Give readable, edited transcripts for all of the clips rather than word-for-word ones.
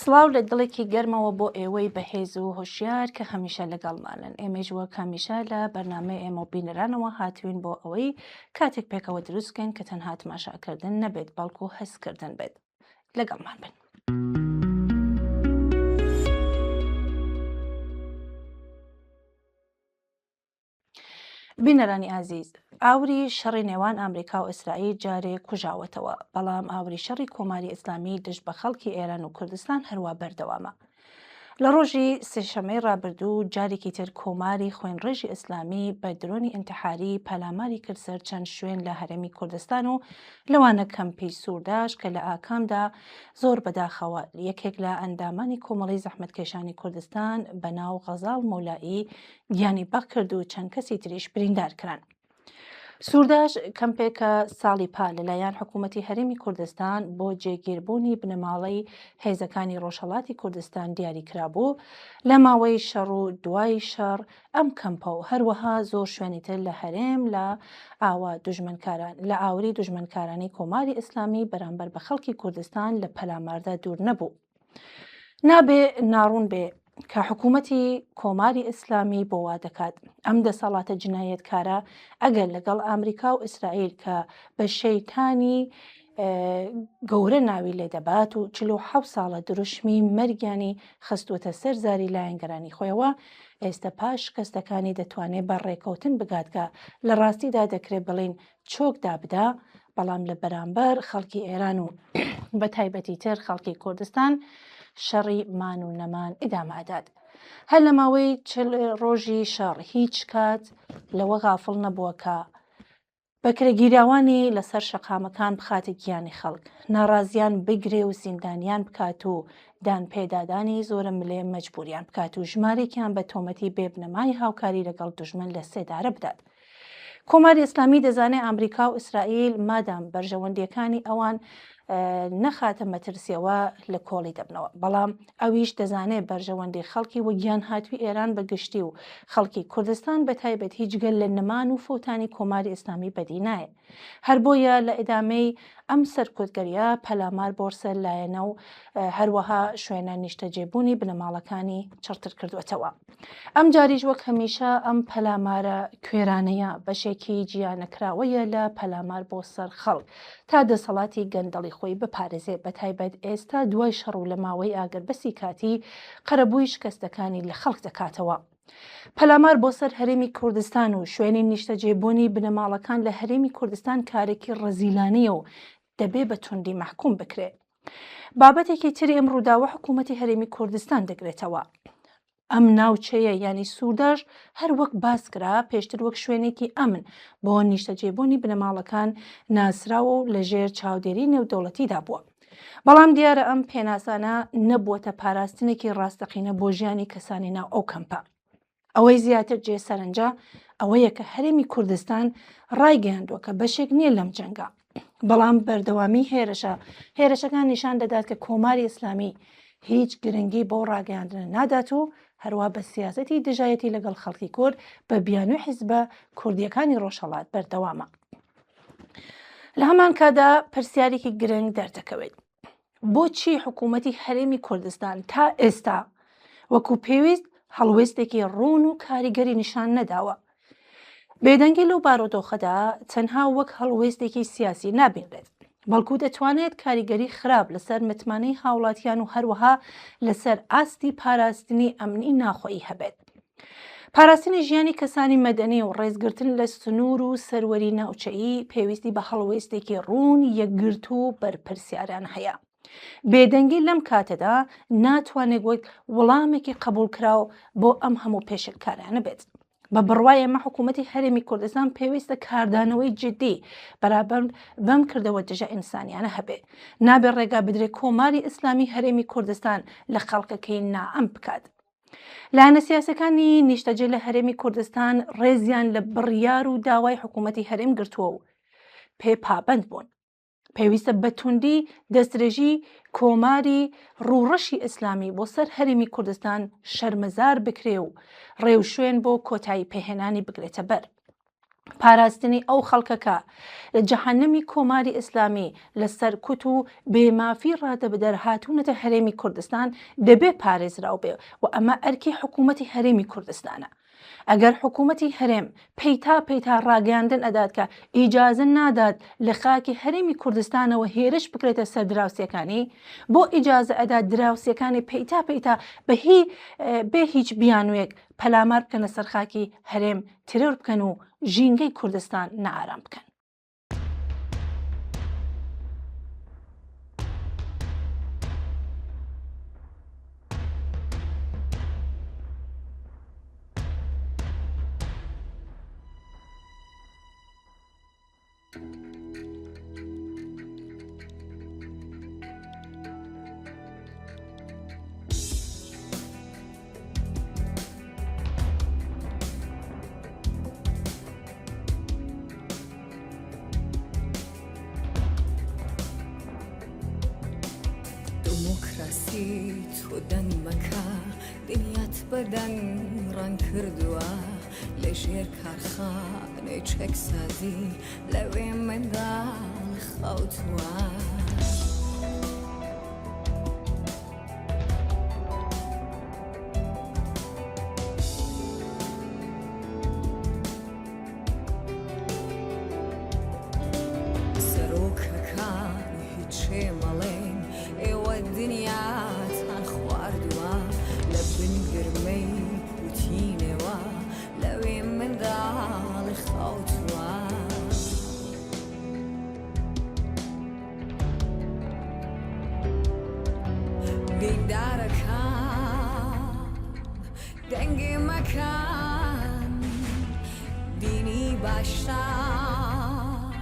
سڵاو لە دڵێکی گەرمەوە بۆ ئێوەی بەهێز و هۆشیار کە هەمیشە لەگەڵمانن. ئێمەش وەک هەمیشە لە بەرنامەی ئێمە و بینەرانەوە هاتوین بۆ ئەوەی کاتێک پێکەوە دروستکەن کە تەنها تەماشاکردن نەبێت بەڵکو هەستکردن بێت. لەگەڵمان بن. بینەرانی ئازیز، ئاوری شەڕی نێوان ئەمریکا و ئیسرائیل جارێک کوژاوەتەوە، بەڵام ئاوری شەڕی کۆماری ئیسلامی دژ بە خەڵکی ئێران و کوردستان هەروە بەردەوامە. لە ڕۆژی سێشەمەی ڕابردوو جارێکی تر کۆماری خوێنڕێژی ئیسلامی بە درۆنی ئینتیحاری پەلاماری کرد سەر چەند شوێن لە هەرێمی کوردستان و لەوانە کەمپی سوورداش کە لە ئاکامدا زۆر بەداخەوە یەکێک لە ئەندامانی کۆمەڵی زەحمەتکێشانی کوردستان بە ناو غەزاڵ مۆلایی گیانی بەق کرد و چەند کەسی تریش بریندار کران. سوورداش کەمپێکە ساڵی پا لەلایەن حکوومەتی هەرێمی کوردستان بۆ جێگیربوونی بنەماڵەی هێزەکانی ڕۆژهەڵاتی کوردستان دیاری کرابوو. لە ماوەی شەڕ و دوای شەڕ ئەم کەمپە و هەروەها زۆر شوێنی تر لە هەرێم لە ئاوری دوژمنکارانی کۆماری ئیسلامی بەرامبەر بە خەڵکی کوردستان لە پەلاماردا دوور نەبوو. نابێ ناڕوون بێ کە حکوومەتی کۆماری ئیسلامی بۆ وا دەکات ئەم دەسەڵاتە جنایەتکارە ئەگەر لەگەڵ ئەمریکا و ئیسرائیل کە بە شەیتانی گەورە ناوی لێدەبات و 47 ساڵە دروشمی مەرگیانی خستوتە سەر زاری لایەنگەرانی خۆیەوە، ئێستا پاش شکستەکانی دەتوانێت بە ڕێکەوتن بگاتکە لە ڕاستیدا دەکرێت بڵین چۆک دابدا، بەڵام لە بەرامبەر خەڵکی ئێران و بە تایبەتی تر خەڵکی کوردستان شەڕی مان و نەمان ئیدامەدات. هەر لە ماوەی 40 ڕۆژی شەڕ هیچ کات لەوە غافڵ نەبووە کە بەکرێگیراوانی لەسەر شەقامەکان بخاتە گیانی خەڵک، ناڕازیان بگرێ و زیندانیان بکات و دانپێدادانی زۆرە ملێ مەجبوریان بکات و ژمارێکیان بە تۆمەتی بێبنەمای هاوکاری لەگەڵ دوژمن لە سێدارە بدات. کۆماری ئیسلامی دەزانێت ئەمریکا و ئیسرائیل مادام بەرژەوەندیەکانی ئەوان نەخاتە مەترسیەوە لە کۆڵی دەبنەوە، بەڵام ئەویش دەزانێت بەرژەوەندی خەڵکی وەگیان هاتووی ئێران بەگشتی و خەڵکی کوردستان بە تایبەت هیچ گەل لە نەمان و فوتانی کۆماری ئیسلامی بەدی نایە. هەر بۆیە لە ئیدامەی ئەم سەرکوتگەریە پەلامار بۆرسەر لایەنە و هەروەها شوێنە نیشتەجێبوونی بنەماڵەکانی چڕتر کردوێتەوە. ئەم جاریش وەک هەمیشە ئەم پەلامارە کوێرانەیە بەشێکی جیانەکراوەیە لە پەلامار بۆ سەر خەڵک تا دەسەڵاتی گەندەڵی خۆی بپارێزێت، بە تایبەت ئێستا دوای شەڕ و لە ماوەی ئاگربەسی کاتی قەرەبووی شکستەکانی لە خەڵک دەکاتەوە. پەلامار بۆ سەر هەرێمی کوردستان و شوێنی نیشتەجێبوونی بنەماڵەکان لە هەرێمی کوردستان کارێکی ڕەزیلانەیە و دەبێ بە توندی مەحکوم بکرێت. بابەتێکی تری ئەم ڕووداوە حکوومەتی هەرێمی کوردستان دەگرێتەوە. ئەم ناوچەیە ینی سوورداش هەر وەک باسکرا پێشتر وەک شوێنێکی ئەمن بۆ نیشتەجێبوونی بنەماڵەکان ناسراوە و لەژێر چاودێری نێودەوڵەتیدا بووە. بەڵام دیارە ئەم پێناسانە نەبووەتە پاراستنێکی ڕاستەقینە بۆ ژیانی کەسانی ناو ئەو کەمپە. ئەوەی زیاتر جێ سەرنجە ئەوەیە کە هەرێمی کوردستان ڕایگەیاندووە کە بەشێک نییە لەم جەنگە، بەڵام بەردەوامی هێرشەکان نیشان دەدات کە کۆماری ئیسلامی هیچ گرنگی بۆ ڕاگەیاندن نادات و هەروە بە سیاسەتی دژایەتی لەگەڵ خەڵکی کورد بە بیانووی حیزبە کوردیەکانی ڕۆژهەڵات بەردەوامە. لە هەمان کادا پرسیارێکی گرنگ دەردەکەوێت: بۆچی حکوومەتی هەرێمی کوردستان تا ئێستا وەکو پێویست هەڵوێستێکی ڕوون و کاریگەری نیشان نەداوە؟ بێدەنگی لەو بارودۆخەدا تەنها وەک هەڵوێستێکی سیاسی نابینرێت، بەڵکو دەتوانێت کاریگەری خراپ لەسەر متمانەی هاوڵاتیان و هەروەها لەسەر ئاستی پاراستنی ئەمنی ناخۆیی هەبێت. پاراستنی ژیانی کەسانی مەدەنی و ڕێزگرتن لە سنوور و سەروەری ناوچەیی پێویستی بە هەڵوێستێکی ڕوون یەکگرت و بەرپرسیاران هەیە. بێدەنگی لەم کاتەدا ناتوانێت وەک وەڵامێکی قبولکراو بۆ ئەم هەموو پێشکارانە بێت. بە بڕوای ئەمە حکوومەتی هەرێمی کوردستان پێویستە کاردانەوەی جدی بەرامبەر بەم کردەوە دژە ئینسانیانە هەبێ. نابێت ڕێگا بدرێت کۆماری ئیسلامی هەرێمی کوردستان لە خەڵکەکەی نائەم بکات. لایەنە سیاسەکانی نیشتەجێ لە هەرێمی کوردستان ڕێزیان لە بڕیار و داوای حکوومەتی هەرێم گرتووە و پێ پابەند بوون. پێویستە بە توندی دەستدرێژی کۆماری ڕوڕەشی ئیسلامی بۆ سەر هەرێمی کوردستان شەرمەزار بکرێ و ڕێوشوێن بۆ کۆتایی پێهێنانی بگرێتە بەر. پاراستنی ئەو خەڵکەکە لە جەحەنەمی کۆماری ئیسلامی لەسەر کوت و بێمافی ڕاتە بە دەرهاتوونەتە هەرێمی کوردستان دەبێ پارێزراو بێ و ئەمە ئەرکی حکوومەتی هەرێمی کوردستانە. ئەگەر حکوومەتی هەرێم پەیتا ڕاگەاندن ئەدات کە ئیجازە نادات لە خاکی هەرێمی کوردستانەوە هێرش بکرێتە سەر دراوسەکانی بۆ ئیجازە ئەدات دراوسەکانی پەیتا بێ هیچ بیانوێک پەلامار بکەنە سەر خاکی هەرێم ترۆر بکەن و ژینگەی کوردستان نائارام بکەن. دموکراسی تۆ دەنگ مەکە دنیات بەدەنگ ڕەنگ کردووە لەژێر کارخانەی چەکسازی لەوێ منداڵ خەوتووە. سەرۆکەکان هیچێ مەڵێن ئێوە دنیاتان خواردووە لە بن گرمەی پوتینەوە لەوێ منداڵی خەوتووە. دیندارەکان دەنگی مەکان دینی باشتان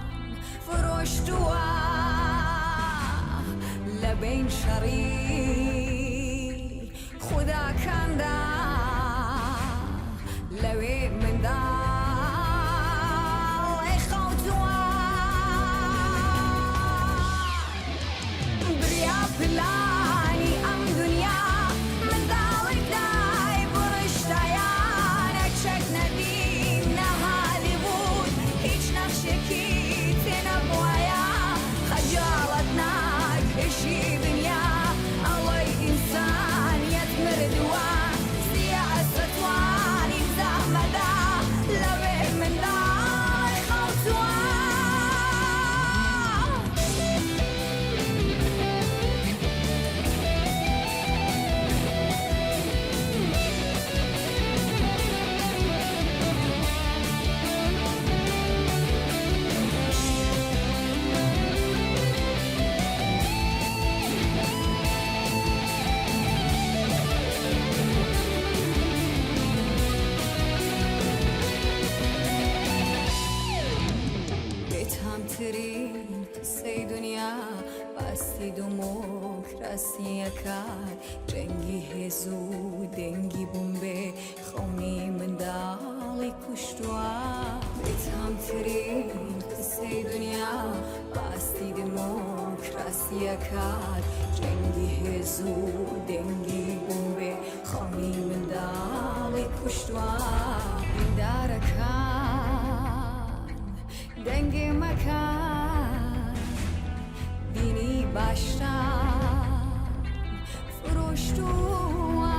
فرۆشتووە لە بین شەڕی خوداکاندا لەوێ منداڵی خەوتووە. بریا پلانی ئەم دنیا منداڵی دای بڕشتایانە چەک نەدیم نە هالیوود هیچ نەخشێکی تێ نەبوایە خەجاڵەت ناکێشی دنیا ئەوەی ئینسانیەت مردووە سیاسەتوانی زەحمەدا لەوێ منداڵی خەوتووە. بێتامترین قسەی دنیا باستی دمۆکراسیەکان جەنگی هێز و دەنگی بووم بێ خەونی منداڵی کوشتووە. بێتامترین قسەی دنیا باستی دمۆکراسیەکان جەنگی هێز و دەنگی بووم بێ خەونی منداڵی کوشتووە. دیندارەکان دەنگی مەکان دینی باشتان فرۆشتووە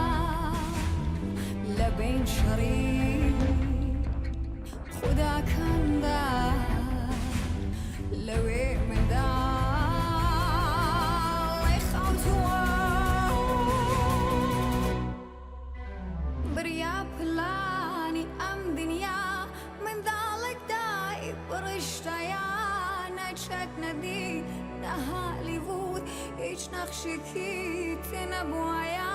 لە بین شەڕی خوداکاندا لەوێ منداڵی خەوتووە. بریا پلانی ئەم دنیا منداڵێک دای بڕشتایانە چەک نەدی نە هالیوود هیچ نەخشێکی تێ نەبوایە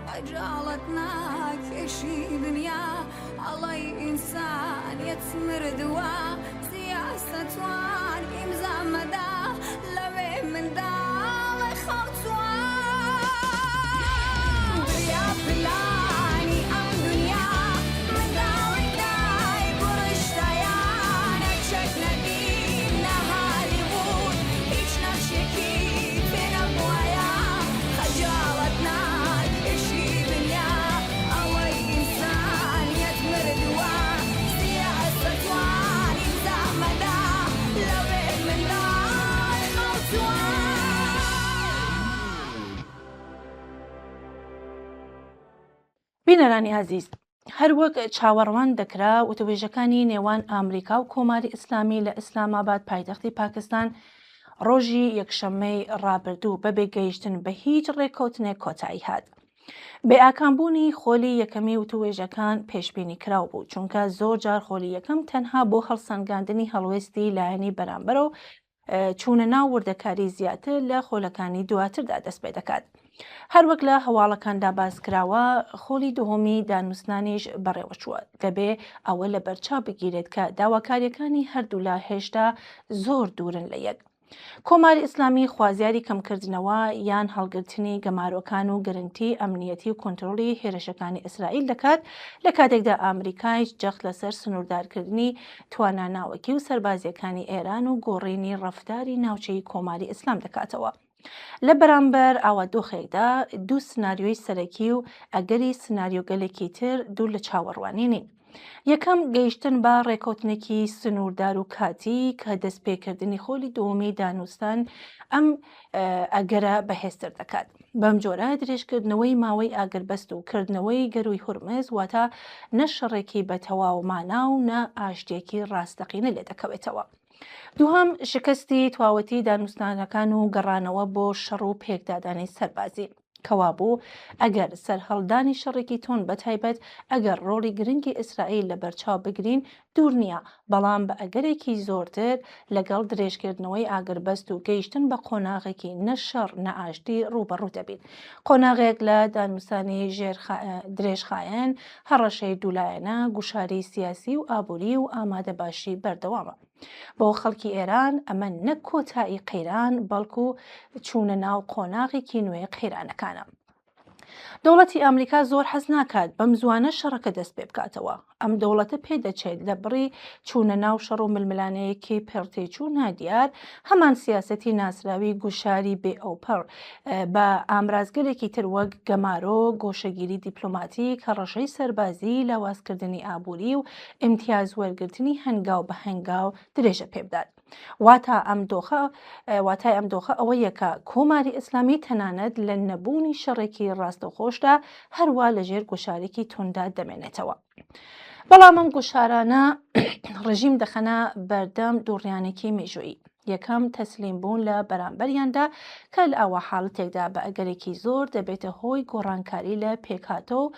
خەجاڵەت ناکێشی دنیا ئەڵەی ئینسانیەت مردووە سیاسەتوان ئیمزا مەدا لەوێ منداڵی خەوتووە. بریا پلانی ئەم دنیا منداڵی دای بڕشتایانە چەک نەدیم نە هالیوود هیچ نەخشێکی تێ نەبوایە خەجاڵەت ناکێشی دنیا ئەوەی ئینسانیەت مردووە سیاسەتوان بینەرانی عزیز، هەروەک چاوەڕوان دەکرا وتوێژەکانی نێوان ئامریکا و کۆماری ئیسلامی لە ئیسلاماباد پایتەختی پاکستان ڕۆژی یەکشەممەی ڕابردوو بەبێ گەیشتن بە هیچ ڕێککەوتنێک کۆتایی هات. بێئاکامبوونی خۆلی یەکەمی وتوێژەکان پێشبینی کراو بوو، چونکە زۆر جار خۆلی یەکەم تەنها بۆ هەڵسەنگاندنی هەڵوێستی لایەنی بەرامبەرەوە چوونە ناو وردەکاری زیاتر لە خۆلەکانی دواتردا دەست پێ دەکات. هەروەک لە هەواڵەکاندا باسکراوە، خۆلی دووهەمی دانوستانیش بەڕێوە چووە، دەبێ ئەوە لە بەرچاو بگیرێت کە داواکاریەکانی هەردوولا هێشتا زۆر دوورن لە یەک. کۆماری ئیسلامی خوازیاری کەمکردنەوە یان هەڵگرتنی گەمارۆکان و گرنگی ئەمنیەتی و کۆنتڕۆلی هێرشەکانی ئیسرائیل دەکات لە کاتێکدا ئامریکایش جەخت لەسەر سنووردارکردنی تواناناوەکی و سەربازیەکانی ئێران و گۆڕینی ڕەفتاری ناوچەی کۆماری ئیسلام دەکاتەوە. لە بەرامبەر ئاوادۆخێکدا دوو سناریۆی سەرەکی و ئەگەری سناریۆگەلێکی تر دوور لە چاوەڕوانی نین. یەکەم گەیشتن بە ڕێکەوتنێکی سنووردار و کاتی کە دەستپێکردنی خۆلی دووەمی دانوستان ئەم ئەگەرە بەهێزتر دەکات. بەم جۆرە درێژکردنەوەی ماوەی ئاگربەست و کردنەوەی گەروی هورمز واتە نە شەڕێکی بە تەواومانە و نە ئاشتێکی ڕاستەقینە لێ دەکەوێتەوە. دووهەم شکستی تواوەتی دانوستانەکان و گەڕانەوە بۆ شەڕ و پێکدادانی سەربازی کەوا بوو ئەگەر سەرهەڵدانی شەڕێکی تۆن بەتایبەت ئەگەر ڕۆڵی گرنگی ئیسرائیل لە بەرچاو بگرین دوور نییە، بەڵام بە ئەگەرێکی زۆرتر لەگەڵ درێژکردنەوەی ئاگربەست و گەیشتن بە قۆناغێکی نەشەڕ نەئاشتی ڕوبەڕوو دەبین. قۆناغێک لە دانووسانی درێژخایەن، هەڕەشەی دوولایەنە، گوشاری سیاسی و ئابووری و ئامادەباشی بەردەوامە. بۆ خەڵکی ئێران ئەمە نەک کۆتایی قەیران بەڵکو چوونە ناو قۆناغێکی نوێ قەیرانەکانە. دەوڵەتی ئەمریکا زۆر حەز ناکات بەم زوانە شەڕەکە دەست پێ بکاتەوە. ئەم دەوڵەتە پێدەچێت لە بڕی چوونە ناو شەڕ و ململانەیەکی پێڕتێچوو نادیار هەمان سیاسەتی ناسراوی گوشاری بێ ئەوپەر بە ئامرازگەرێکی تر وەک گەمارۆ، گۆشەگیری دیپلۆماتیک، هەڕەشەی سەربازی، لاوازکردنی ئابووری و ئیمتیاز وەرگرتنی هەنگاو بە هەنگاو درێژە پێبدات. واتای ئەم دۆخە ئەوە یەکە کۆماری ئیسلامی تەنانەت لە نەبوونی شەڕێکی ڕاستەوخۆشدا هەروە لەژێر گوشارێکی توندا دەمێنێتەوە. بەڵام ئەم گوشارانە ڕژیم دەخەنە بەردەم دووڕیانێکی مێژوویی. یەکەم تەسلیم بوون لە بەرامبەریاندا کە لە ئەوە حاڵەتێکدا بە ئەگەرێکی زۆر دەبێتە هۆی گۆڕانکاری لە پێکهاتە و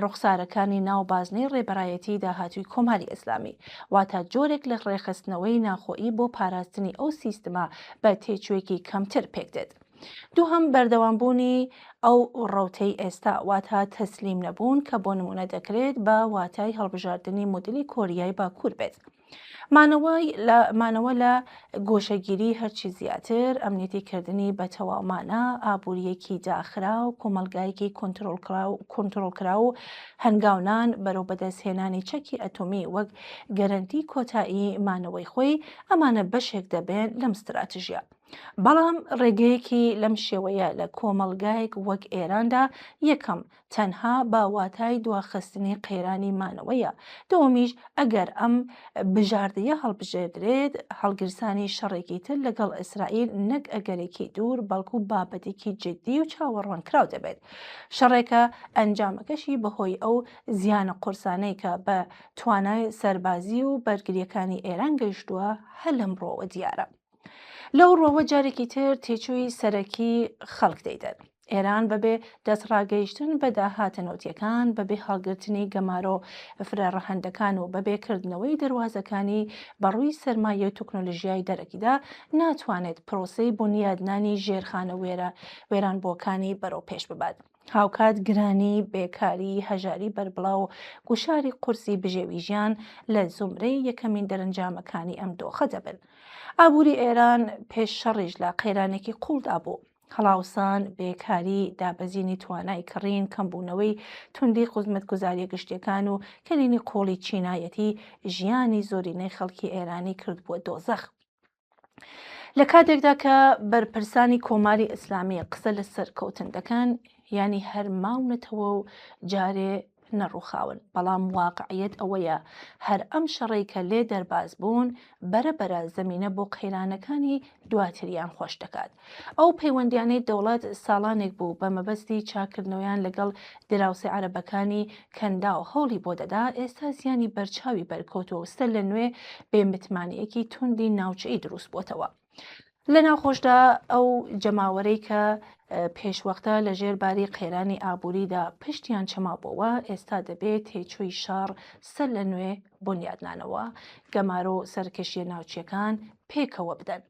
ڕوخسارەکانی ناوبازنەی ڕێبەرایەتی داهاتووی کۆماری ئیسلامی، واتە جۆرێک لە ڕێخستنەوەی ناخۆیی بۆ پاراستنی ئەو سیستەمە بە تێچوویەکی کەمتر پێکدێت. دووهەم بەردەوامبوونی ئەو ڕەوتەی ئێستا واتە تەسلیم نەبوون کە بۆ نمونە دەکرێت بە واتای هەڵبژاردننی مدلی کۆریای باکوور بێت. مانەوە لە گۆشەگیری هەرچی زیاتر، ئەمنیەتیکردنی بە تەواومانە، ئابوووریەکی داخرا و کۆمەلگایەکی کۆنتڕۆڵکرا و هەنگاونان بەرەو بەدەستهێنانی چەکی ئەتۆمی وەک گەرەنتی کۆتایی مانەوەی خۆی ئەمانە بەشێک دەبێن لەم استراتیژیە. بەڵام ڕێگەیەکی لەم شێوەیە لە کۆمەلگایەک وەک ئێراندا یەکەم تەنها بە واتای دواخستنی قەیرانی مانەوەیە، دووەمیش ئەگەر ئەم بژاردەیە هەڵبژێردرێت هەڵگرسانی شەڕێکی تر لەگەڵ ئیسرائیل نەک ئەگەرێکی دوور بەڵکو بابەتێکی جددی و چاوەڕوانکراو دەبێت. شەڕێکە ئەنجامەکەشی بەهۆی ئەو زیانە قورسانەی کە بە توانای سەربازی و بەرگریەکانی ئێران گەیشتووە هەر لەمڕۆوە دیارە. لەو ڕۆوە جارێکی تر تێچووی سەرەکی خەڵک دەیدەن. ئێران بەبێ دەستڕاگەیشتن بە داهاتەنەوتیەکان، بەبێ هەڵگرتنی گەمارۆ فرەڕەهەندەکان و بەبێکردنەوەی دەواازەکانی بەڕووی سەرمایە و تەکنۆلۆژیای دەرەکیدا ناتوانێت پرۆسەی بنیادنانی ژێرخانە وێرانبووەکانی بەرەو پێش ببات. هاوکات گرانی، بێکاری، هەژاری بەربڵاو و گوشاری قورسی بژێویژیان لە زومرەی یەکەمین دەرەنجامەکانی ئەم دۆخە دەبن. ئابووری ئێران پێش شەڕیش لە قەیرانێکی قوڵدا بوو. هەڵاوسان، بێکاری، دابەزینی توانای کڕین، کەمبوونەوەی توندی خزمەتگوزاریە گشتیەکان و کەلینی قۆڵی چینایەتی ژیانی زۆرینەی خەڵکی ئێرانی کرد بووە دۆزەخ. لە کاتێکدا کە بەرپرسانی کۆماری ئیسلامی قسە لە سەرکەوتن دەکەن، ینی هەر ماونەتەوە و جارێ نەڕووخاون، بەڵام واقعیەت ئەوەیە هەر ئەم شەڕەی کە لێ دەرباز بوون بەرەبەرە زەمینە بۆ قەیرانەکانی دواتریان خۆش دەکات. ئەو پەیوەندیانەی دەوڵەت ساڵانێک بوو بە مەبەستی چاکردنەوەیان لەگەڵ دراوسێ عەرەبەکانی کەندا و هەوڵی بۆ دەدا، ئێستا زیانی بەرچاوی بەرکەوتووە و سەر لە نوێ بێمتمانیەکی توندی ناوچەی دروست بۆتەوە. لە ناوخۆشدا ئەو جەماوەرەی کە پێشوەختە لە ژێرباری قێرانی ئابووریدا پشتیان چەمابەوە ئێستا دەبێت تێچووی شار سەر لە نوێ بنیادنانەوە گەمارە و سەرکەشیە ناوچیەکان پێکەوە بدەن.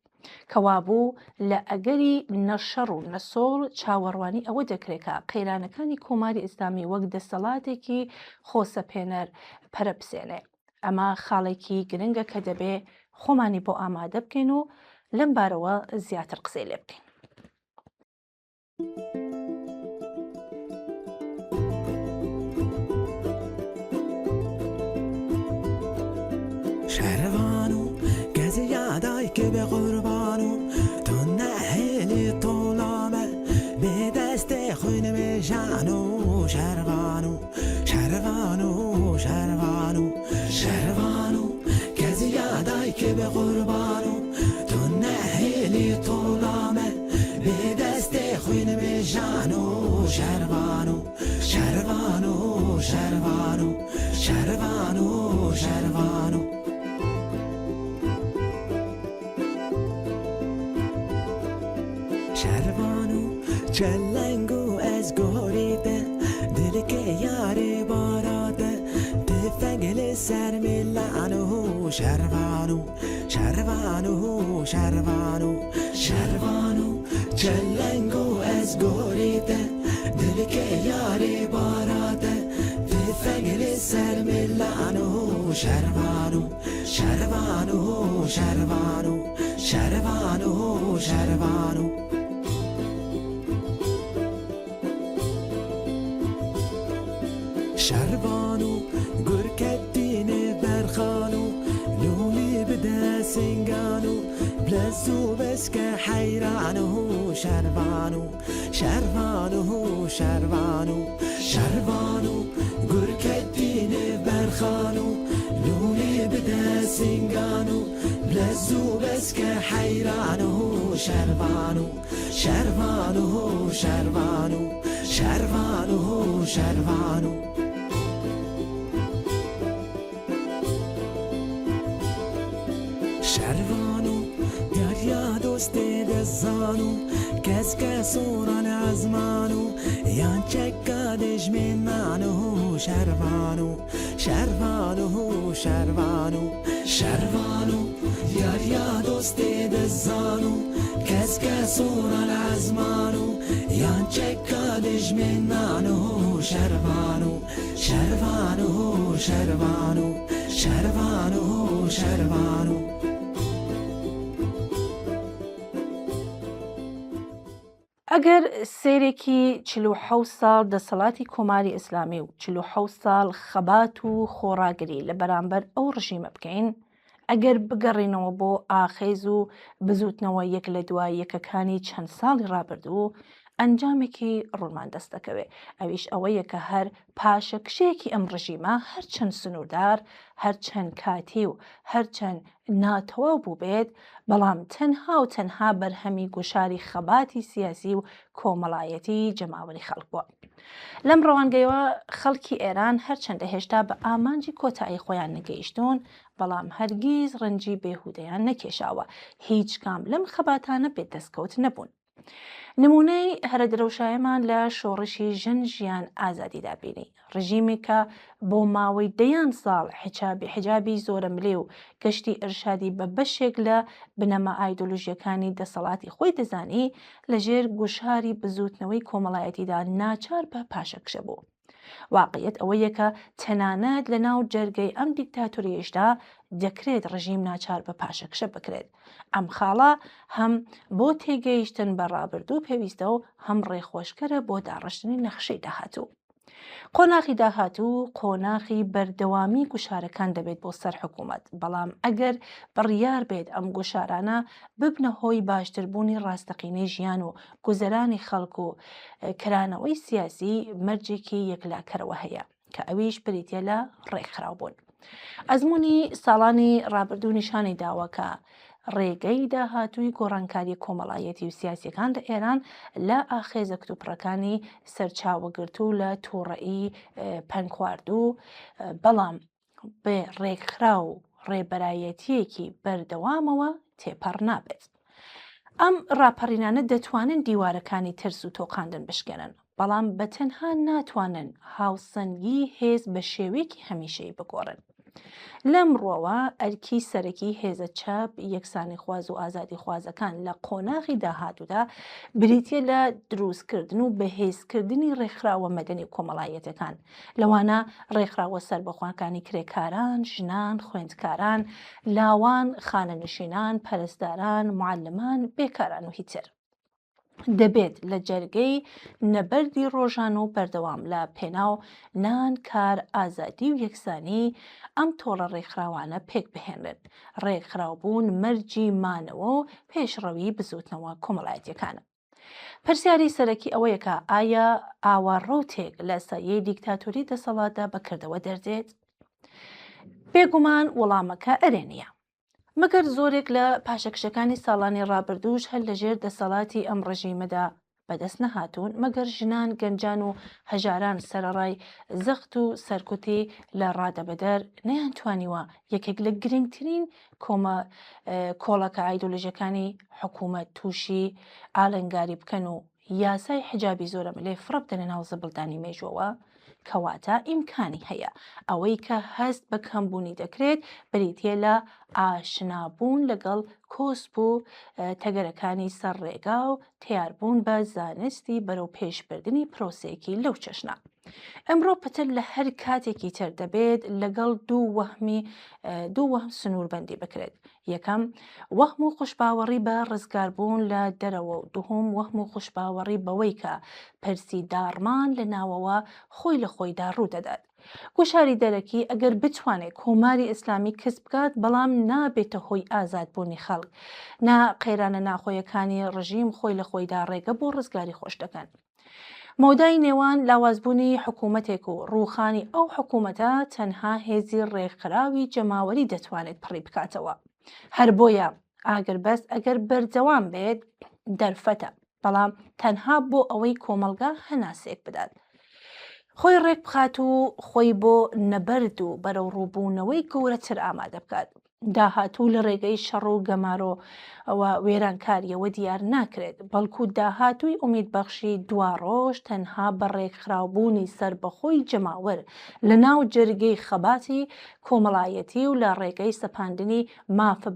کەوابوو لە ئەگەری نەشەڕ و نەسۆڵ چاوەڕوانی ئەوە دەکرێتکە قەیرانەکانی کۆماری ئیسلامی وەک دەسەڵاتێکی خۆسەپێنەر پەرەپسێنێ. ئەمە خاڵێکی گرنگە کە دەبێ خۆمانی بۆ ئامادە بکەین و لەم بارەوە زیاتر قسەی لێ بکەین. شهروانو کسی یادای که به قربانو تو نهیلی طولامه به دست خون میشانو شهروانو شهروانو شهروانو شهروانو کسی یادای که به قربانو تو نهیلی طولامه به دست خون میشانو شهروانو شهروانو شهروانو شهروانو شهروانو شهروانو چلنگو از گوریده دل که یاری باراده تفنگل سر میلانو شهروانو شهروانو شهروانو شهروانو چلنگو از گوریده دل که یاری باراده تفنگل سر میلانو شهروانو شهروانو شهروانو شهروانو شهروانو شهروانو گرکتین برخانو لولی بده سنگانو بلزو بس که حیرانو شهروانو شهروانو شهروانو شهروانو گرکتین برخانو لولی بده سنگانو بلزو بس که حیرانو شهروانو شهروانو شهروانو شهروانو شهروانو شهروانو دریا دوست دزانو کس کسوران ازمانو یان چکادش من مانو شهروانو شهروانو شهروانو شهروانو دریا دوست دزانو کس کسوران ازمانو یان چکادش من مانو شهروانو شهروانو شهروانو شهروانو شهروانو ئەگەر سێرێکی 47 ساڵ دەسەڵاتی کۆماری ئیسلامی و 47 ساڵ خەبات و خۆڕاگری لە بەرامبەر ئەو ڕژیمە بکەین، ئەگەر بگەڕینەوە بۆ ئاخێز و بزوتنەوە یەک لە دوای یەکەکانی چەند ساڵی ڕابردوو، ئەنجامێکی ڕوونمان دەست دەکەوێت. ئەویش ئەوەیە کە هەر پاشەکشەیەکی ئەم ڕژیمە هەرچەند سنووردار، هەرچەند کاتی و هەرچەند ناتەواو بوو بێت، بەڵام تەنها و تەنها بەرهەمی گوشاری خەباتی سیاسی و کۆمەڵایەتی جەماوەری خەڵک بووە. لەم ڕەوانگەیەوە خەڵکی ئێران هەرچەندە هێشتا بە ئامانجی کۆتایی خۆیان نەگەیشتوون، بەڵام هەرگیز ڕەنجی بێهودەیان نەکێشاوە، هیچ کام لەم خەباتانە بێدەستکەوت نەبوون. نمونەی هەرەدرەوشایەمان لە شۆڕشی ژن ژیان ئازادیدا بینی، ڕژیمی کە بۆ ماوەی دەیان ساڵ حجابی زۆرە ملێ و گەشتی ئەرشادی بە بەشێک لە بنەمە ئایدۆلۆژیەکانی دەسەڵاتی خۆی دەزانی لەژێر گوشاری بزوتنەوەی کۆمەڵایەتیدا ناچار بە پاشەکشە بوو. واقعیت ئەوەیە کە تەنانەت لە ناو جەرگەی ئەم دیکتاتۆریەشدا دەکرێت ڕژیم ناچار بە پاشەکشە بکرێت. ئەم خاڵە هەم بۆ تێگەیشتن بە ڕابردوو پێویستە و هەم ڕێخۆشکەرە بۆ داڕشتنی نەخشەی داهاتوو. قۆناغی داهاتوو قۆناغی بەردەوامی گوشارەکان دەبێت بۆ سەر حکوومەت، بەڵام ئەگەر بڕیار بێت ئەم گوشارانە ببنە هۆی باشتربوونی ڕاستەقینەی ژیان و گوزەرانی خەڵک و کرانەوەی سیاسی، مەرجێکی یەکلاکەرەوە هەیە. کە ئەویش بریتە لە ڕێکخراوبوون. ئەزمموی ساڵانی ڕابردوو نیشانی داوە کە ڕێگەی داهاتووی گۆڕانکاری کۆمەڵایەتی و سیاسیەکان لە ئێران لە ئاخێزە کتوپڕەکانی سەرچاوەگرت و لە تووڕەئی پەن خواردوو، بەڵام بێ ڕێکخرا و ڕێبەرایەتیەکی بەردەوامەوە تێپەڕ نابێت. ئەم ڕاپەڕینانە دەتوانن دیوارەکانی ترس و تۆقاندن بشکێنن، بەڵام بەتەنها ناتوانن هاوسەنگی هێز بە شێوەیەکی هەمیشەی بگۆڕن. لەمڕۆوە ئەرکی سەرەکی هێزە چاپ یەکسانی خواز و ئازادی خوازەکان لە قۆناغی داهاتوودا بریتە لە دروستکردن و بەهێزکردنی ڕێکخراوە مەدەنی کۆمەڵایەتەکان، لەوانە ڕێکخراوە سەربەخواکانی کرێکاران، ژنان، خوێندکاران، لاوان، خانەنشینان، پەرستاران، معلمان، بێکاران و هیتر. دەبێت لە جەرگەی نەبەردی ڕۆژانە و بەردەوام لە پێناو نان، کار، ئازادی و یەکسانی ئەم تۆڕە ڕێکخراوانە پێک بهێنرێت. ڕێکخراوبوون مەرجی مانەوە و پێشڕەوی بزوتنەوە کۆمەڵایەتیەکانە. پرسیاری سەرەکی ئەوەیە کە ئایا ئاوارڕۆتێک لە سایەی دیکتاتۆری دەسەڵاتدا بەکردەوە دەردێت؟ بێگومان وەڵامەکە ئەرێ نییە. مەگەر زۆرێک لە پاشەکشەکانی ساڵانی ڕابردووش هەر لەژێر دەسەڵاتی ئەم ڕژیمەدا بەدەست نەهاتوون، مەگەر ژنان، گەنجان و هەژاران سەرەڕای زەخت و سەرکوتی لە ڕادەبەدەر نەیانتوانیوە یەکێک لە گرنگترین کۆڵەکە ئایدۆلۆژیەکانی حکوومەت تووشی ئالەنگاری بکەن و یاسای حجابی زۆرە ملێ فڕە بدەنە ناو زەبڵدانی مێژووەوە، کەواتە ئیمکانی هەیە ئەوەی کە هەست بە کەمبوونی دەکرێت بریتە لە ئاشنابوون لەگەڵ کۆسپ و تەگەرەکانی سەر ڕێگا و تیاربوون بە زانستی بەرەو پێشبردننی پرۆسەیەکی لەو چەشنە. ئەمڕۆ پەتر لە هەر کاتێکی تر دەبێت لەگەڵ دوو وەهم سنووربەندی بکرێت. یەکەم، وەهم و خوشباوەڕی بە ڕزگاربوون لە دەرەوە و دووهەم وەهم و خوشباوەڕی بەوەی کە پەرسی داڕمان لە ناوەوە خۆی لە خۆیدا ڕوو دەدات. گوشاری دەرەکی ئەگەر بتوانێت کۆماری ئیسلامی کەسب بکات، بەڵام نابێتە هۆی ئازادبوونی خەڵک، قەیرانە ناخۆیەکانی ڕژیم خۆی لە خۆیدا ڕێگە بۆ ڕزگاری خۆش دەکەن. مەودای نێوان لاوازبوونی حکوومەتێک و ڕووخانی ئەو حکوومەتە تەنها هێزی ڕێکخراوی جەماوەری دەتوانێت پڕی بکاتەوە. هەر بۆیە ئاگەر بەس ئەگەر بەردەوام بێت دەرفەتە، بەڵام تەنها بۆ ئەوەی کۆمەلگا هەناسێک بدات، خۆی ڕێک بخات و خۆی بۆ نەبەرد و بەرەو ڕووبوونەوەی گەورەتر ئامادە بکات. داهاتوو لە ڕێگەی شەڕ و گەمارۆ ئەوە وێرانکاریەوە دیار ناکرێت، بەڵکو داهاتووی ئومیدبەخشی دوا ڕۆژ تەنها بە ڕێکخراوبوونی سربەخۆی جەماوەر لە ناو جەرگەی خەباتی کۆمەڵایەتی و لە ڕێگەی سەپاندنی مافە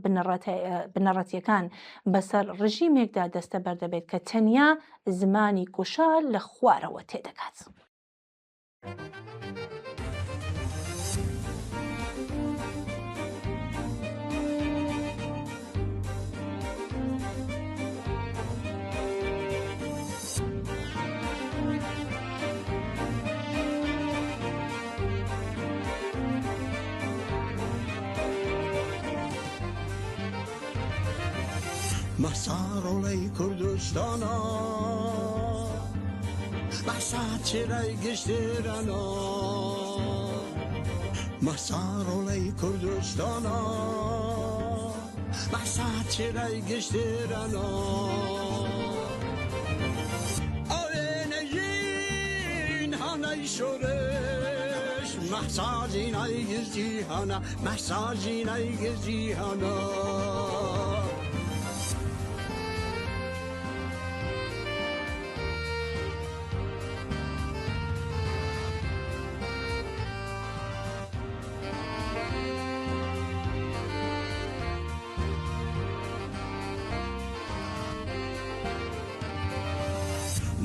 بنەڕەتیەکان بەسەر ڕژیمێکدا دەستە بەردەبێت کە تەنیا زمانی کوشار لە خوارەوە تێدەکات. مسارۆڵەی کوردستانە بەسا چێرای گشتێرانە، مسارۆڵەی کوردستانە بەسا چێرای گشتێرانە، ئەوێنەژین هەنەی شۆرش مەحساژینای گزی هەنە، مەحساژینای گزی هەنە.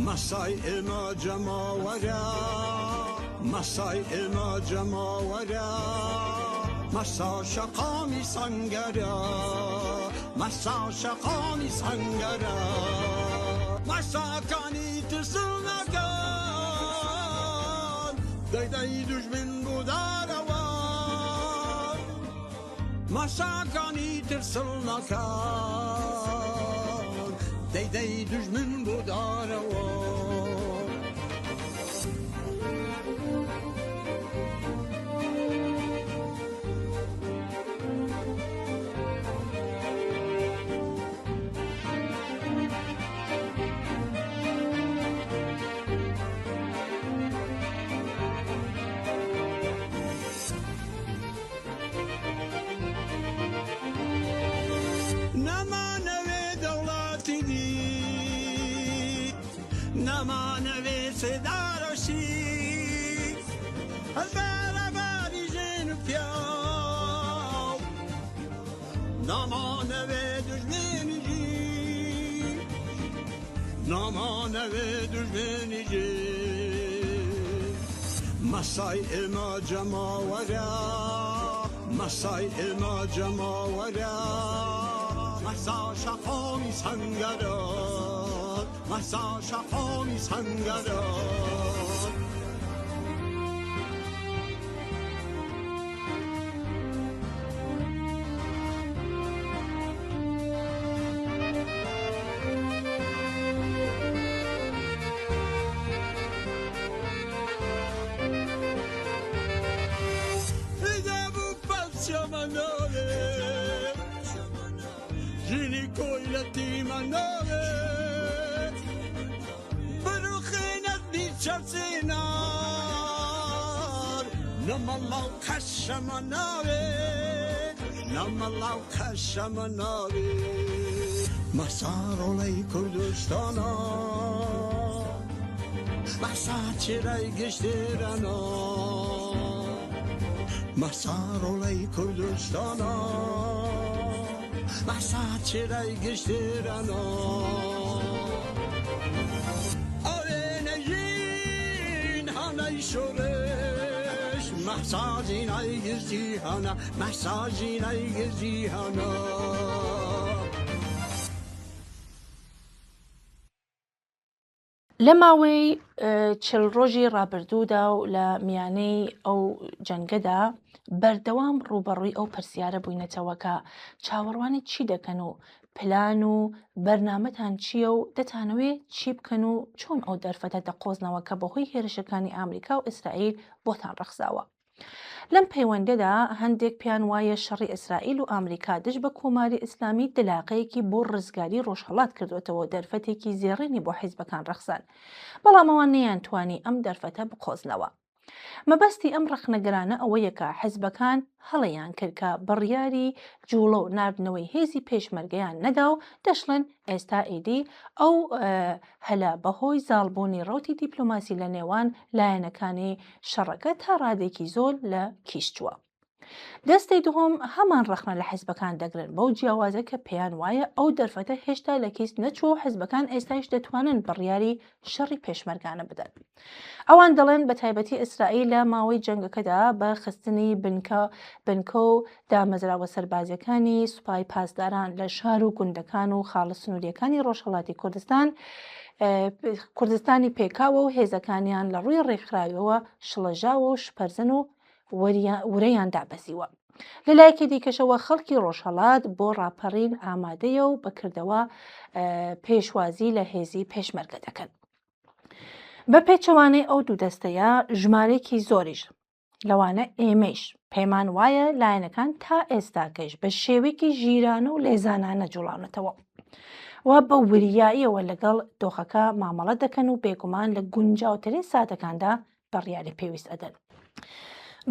مسای ئێمە جەماوەرە، مسای ئێمە جەماوەرە، مەسا شەقامی سەنگەرە، مەسا شەقامی سەنگەرە، مەساکانی ترسڵ نەکەن دەیدەی دوژمن بودارەوە، مەساکانی ترسڵ نەکەن دەیدەی دوژمن بودارەوە. نمانەوێ سێدارۆشی هەر بەرەبەری ژن و پیاو نامانەوێ دوژمێنیژی نامانەوێ دوژمێنیژی مەسای ئێمە جەماوەرە مەسای ئێمە جەماوەرە مەسا شەقامی سەنگەرە مەسا شەقامی سەنگەرە ژینی کۆیلەتی مناوێ بروخێنەت بیچەچێنار نەمەڵاو قەشەمە ناوێ نەمەڵاو قەشەمە ناوێ مەساڕۆڵەی کوردستانە مەسا چێرەی گشتێرەنە مەساڕۆڵەی کوردستانە مەسا چێرەی گشتێرەنە ئەوێنەژین هەنەی شۆرش مەسا ژینەی گزی هەنە مەسا ژینەی گزی هەنە لە ماوەی چل ڕۆژی ڕابردوودا و لە میانەی ئەو جەنگەدا بەردەوام ڕوبەڕووی ئەو پرسیارە بووینەتەوە کە چاوەڕوانی چی دەکەن و پلان و بەرنامەتان چییە و دەتانەوێت چی بکەن و چۆن ئەو دەرفەتە دەقۆزنەوە کە بەهۆی هێرشەکانی ئامریکا و ئیسرائیل بۆتان ڕەخساوە. لەم پەیوەندەدا هەندێک پیان وایە شەڕی ئیسرائیل و ئامریکا دژ بە کۆماری ئیسلامی دلاقەیەکی بۆ ڕزگاری ڕۆژهەڵات کردوێتەوە دەرفەتێکی زێڕینی بۆ حیزبەکان ڕەخسان، بەڵام ئەوان نەیانتوانی ئەم دەرفەتە بقۆزنەوە. مەبەستی ئەم ڕەخنەگرانە ئەوەیە حیزبەکان هەڵەیان کرد کە بڕیاری جوڵە و ناردنەوەی هێزی پێشمەرگەیان نەدا و دەشڵن ئێستا ئیدی ئەو هەلا بەهۆی زاڵبوونی ڕوتی دیپلۆماسی لە نێوان لایەنەکانی شەڕەکە تا ڕادێکی زۆر لە کیشتووە. دەستەی دووەم هەمان ڕەخنە لە حیزبەکان دەگرن بەو جیاوازە کە پێیان وایە ئەو دەرفەتە هێشتا لە کیست نەچوە و حیزبەکان ئێستایش دەتوانن بڕیاری شەڕی پێشمەرگانە بدەن. ئەوان دەڵێن بە تایبەتی ئیسرائیل لە ماوەی جەنگەکەدا بە خستنی بنکە و دامەزراوە سەربازیەکانی سوپای پاسداران لە شار و گوندەکان و خاڵە سنووریەکانی ڕۆژهەڵاتی کوردستانی پێکاوە و هێزەکانیان لە ڕووی ڕێکخراوەوە شڵەژاوە و شپەرزن و ورەیان دابەزیوە. لەلایەکی دیکەشەوە خەڵکی ڕۆژهەڵات بۆ ڕاپەڕین ئامادەیە و بەکردەوە پێشوازی لە هێزی پێشمەرگە دەکەن. بە پێچەوانەی ئەو دوو دەستەیە ژمارەیەکی زۆریش لەوانە ئێمەش پەیمان وایە لایەنەکان تا ئێستاکەش بە شێوەیەکی ژیرانە و لێزانانە جوڵانەتەوە و بە وریاییەوە لەگەڵ دۆخەکە مامەڵە دەکەن و بێگومان لە گونجاوترین ساتەکاندا بەڕیاری پێویست ئەدەن.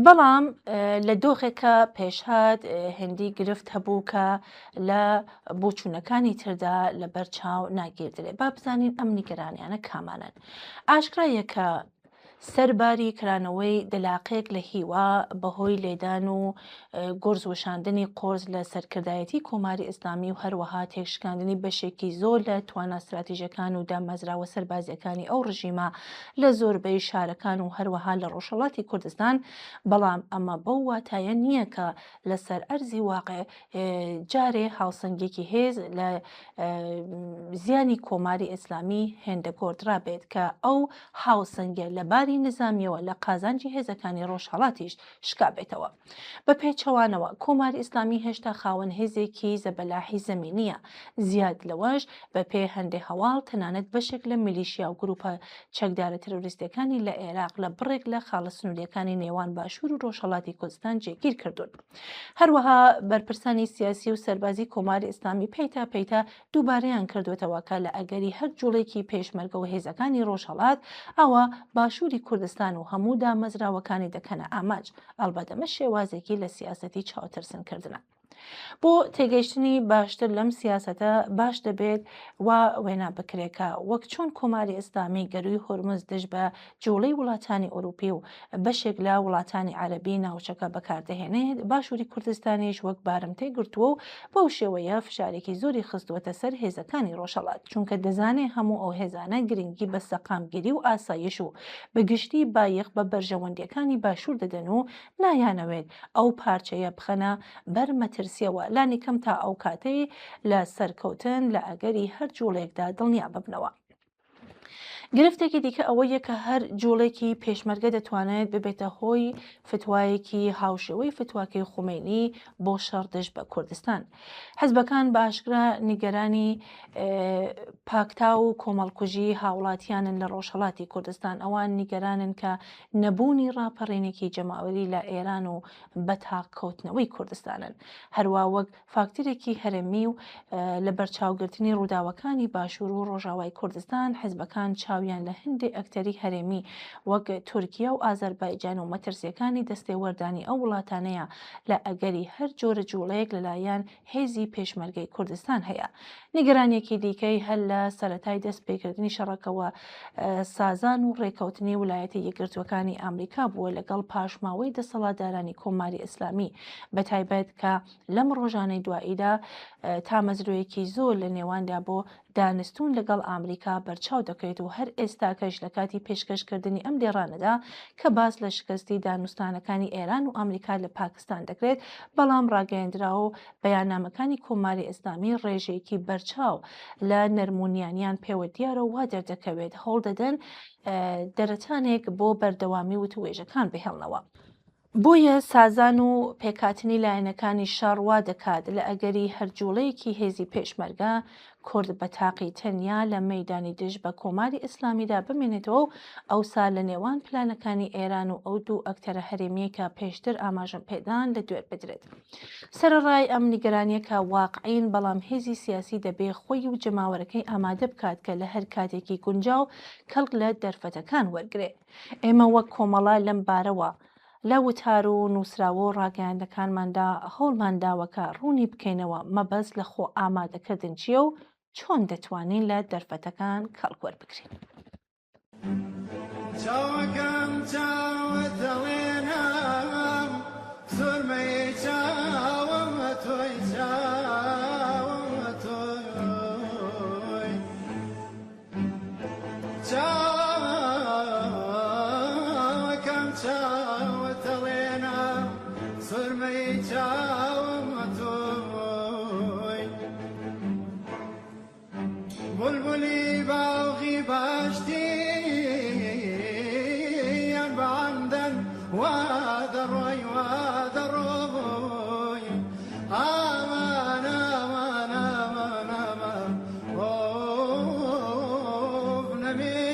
بەڵام لە دۆخێکە پێشهات هێندی گرفت هەبوو کە لە بۆچوونەکانی تردا لە بەرچاو ناگیردرێ. با بزانین ئەم نیگەرانیانە کامانن. ئاشکرایە کە سەرباری کرانەوەی دلاقەیەک لە هیوا بەهۆی لێدان و گۆرزوەشاندنی قۆرز لە سەرکردایەتی کۆماری ئیسلامی و هەروەها تێکشکاندنی بەشێکی زۆر لە توانە استراتیژیەکان و دامەزراوە سەربازیەکانی ئەو ڕژیمە لە زۆربەی شارەکان و هەروەها لە ڕۆژهەڵاتی کوردستان. بەڵام ئەمە بەو واتایە نییە کە لەسەر ئەرزی واقع جارێ هاوسەنگێکی هێز لە زیانی کۆماری ئیسلامی هێندەگۆڕدرا بێت کە ئەو هاوسەنگە لە باری نظامیەوە لە قازانجی هێزەکانی ڕۆژهەڵاتیش شکابێتەوە. بە پێچەوانەوە کۆماری ئیسلامی هێشتا خاوەن هێزێکی زەبەلاحی زەمینیە، زیاد لەوەش بە پێ هەندێک هەواڵ تەنانەت بەشێک لە میلیشیا و گروپە چەکدارە تەرۆریستەکانی لە عێراق لە بڕێک لە خاڵە سنووریەکانی نێوان باشوور و ڕۆژهەڵاتی کوردستان جێگیر کردوون. هەروەها بەرپرسانی سیاسی و سەربازی کۆماری ئیسلامی پەیتا دووبارەیان کردوێتەوە کە لە ئەگەری هەر جوڵێکی پێشمەرگە و هێزەکانی ڕۆژهەڵات ئەوە باشووری کوردستان و هەموو دامەزراوەکانی دەکەنە ئاماج. ئەلبەتە ئەمە شێوازێکی لە سیاسەتی چاوترسنکردنە. بۆ تێگەیشتنی باشتر لەم سیاسەتە باش دەبێت وا وێنا بکرێکە وەک چۆن کۆماری ئیسلامی گەروی هورمز دژ بە جوڵەی وڵاتانی ئەوروپی و بەشێک لە وڵاتانی عەرەبی ناوچەکە بەکاردەهێنێت باشووری کوردستانیش وەک بارمتەی گرتووە و بەو شێوەیە فشارێکی زۆری خستووەتە سەر هێزەکانی ڕۆژهەڵات چونکە دەزانێت هەموو ئەو هێزانە گرنگی بە سەقامگیری و ئاسایش و بەگشتی بایەخ بە بەرژەوەندیەکانی باشوور دەدەن و نایانەوێت ئەو پارچەیە بخەنە بەر مەترسیەوە لانی کەم تا ئەو کاتەی لە سەرکەوتن لە ئەگەری هەر جوڵێکدا دڵنیا ببنەوە. گرفتێکی دیکە ئەوەیە کە هەر جوڵێکی پێشمەرگە دەتوانێت ببێتە هۆی فتوایەکی هاوشێوەی فتواکەی خومینی بۆ شەڕدژ بە کوردستان. حزبەکان باشکرا نیگەرانی پاکتا و کۆمەڵکوژی هاوڵاتیانن لە ڕۆژهەڵاتی کوردستان ئەوان نیگەرانن کە نەبوونی ڕاپەڕینێکی جەماوەری لە ئێران و بەتاقکەوتنەوەی کوردستانن هەروە وەک فاکتورێکی هەرێمی و لە بەرچاوگرتنی ڕووداوەکانی باشوور و ڕۆژاوای کوردستان حزبەکان چاویان لە هەندێک ئەکتەری هەرێمی وەک تورکیا و ئازەربایجان و مەترسیەکانی دەستێوەردانی ئەو وڵاتانەیە لە ئەگەری هەر جۆرە جوڵەیەک لەلایەن هێزی پێشمەرگەی کوردستان هەیە. نیگەرانێکی دیکەی هەر لە سەرەتای دەست پێکردنی شەڕەکەوە سازان و ڕێکەوتنی ویلایەتە یەکگرتووەکانی ئەمریکا بووە لەگەڵ پاشماوەی دەسەڵاتدارانی کۆماری ئیسلامی بەتایبەت کە لەم ڕۆژانەی دواییدا تامەزرۆیەکی زۆر لە نێواندا بۆ دانستون لەگەڵ ئامریکا بەرچاو دەکەوێت و هەر ئێستاکەش لە کاتی پێشکەشکردنی ئەم دێڕانەدا کە باس لە شکستی دانوستانەکانی ئێران و ئەمریکا لە پاکستان دەکرێت بەڵام ڕاگەیەندراوە و بەیاننامەکانی کۆماری ئیسلامی ڕێژەیەکی بەرچاو لە نەرمونیانیان پێوە دیارە وا دەردەکەوێت هەوڵ دەدەن دەرەچانێک بۆ بەردەوامی وتوێژەکان بهێڵنەوە. بۆیە سازان و پێکاتنی لایەنەکانی شەڕ وا دەکات لە ئەگەری هەرجوڵەیەکی هێزی پێشمەرگە کورد بە تاقی تەنیا لە مەیدانی دژ بە کۆماری ئیسلامیدا بمێنێتەوە و ئەوسا لە نێوان پلانەکانی ئێران و ئەو دوو ئەکتەرە هەرێمیە کە پێشتر ئاماژەم پێدان لە دوێر بدرێت. سەرەڕای ئەم نیگەرانیەکە واقعین بەڵام هێزی سیاسی دەبێ خۆی و جەماوەرەکەی ئامادە بکات کە لە هەر کاتێکی گونجاو کەڵک لە دەرفەتەکان وەرگێ. ئێمە وەک کۆمەڵە لەم بارەوە لە وتار و نووسراوە و ڕاگەیاندەکانماندا هەوڵمانداوەکە ڕوونی بکەینەوە مەبەست لە خۆ ئامادەکردن چییە و چۆن دەتوانین لە دەرفەتەکان کەڵک وەربگرین. چاوەکەم چاوەتەڵێنم زۆرمەی چاوەمە تۆی چاوەمە تۆی چاوەکەم چاوەتەڵێنم زۆرمەی چاوەمە تۆی بولبولی باوغی باشتی وادروي وادروي امان امان امان امان اوف نمين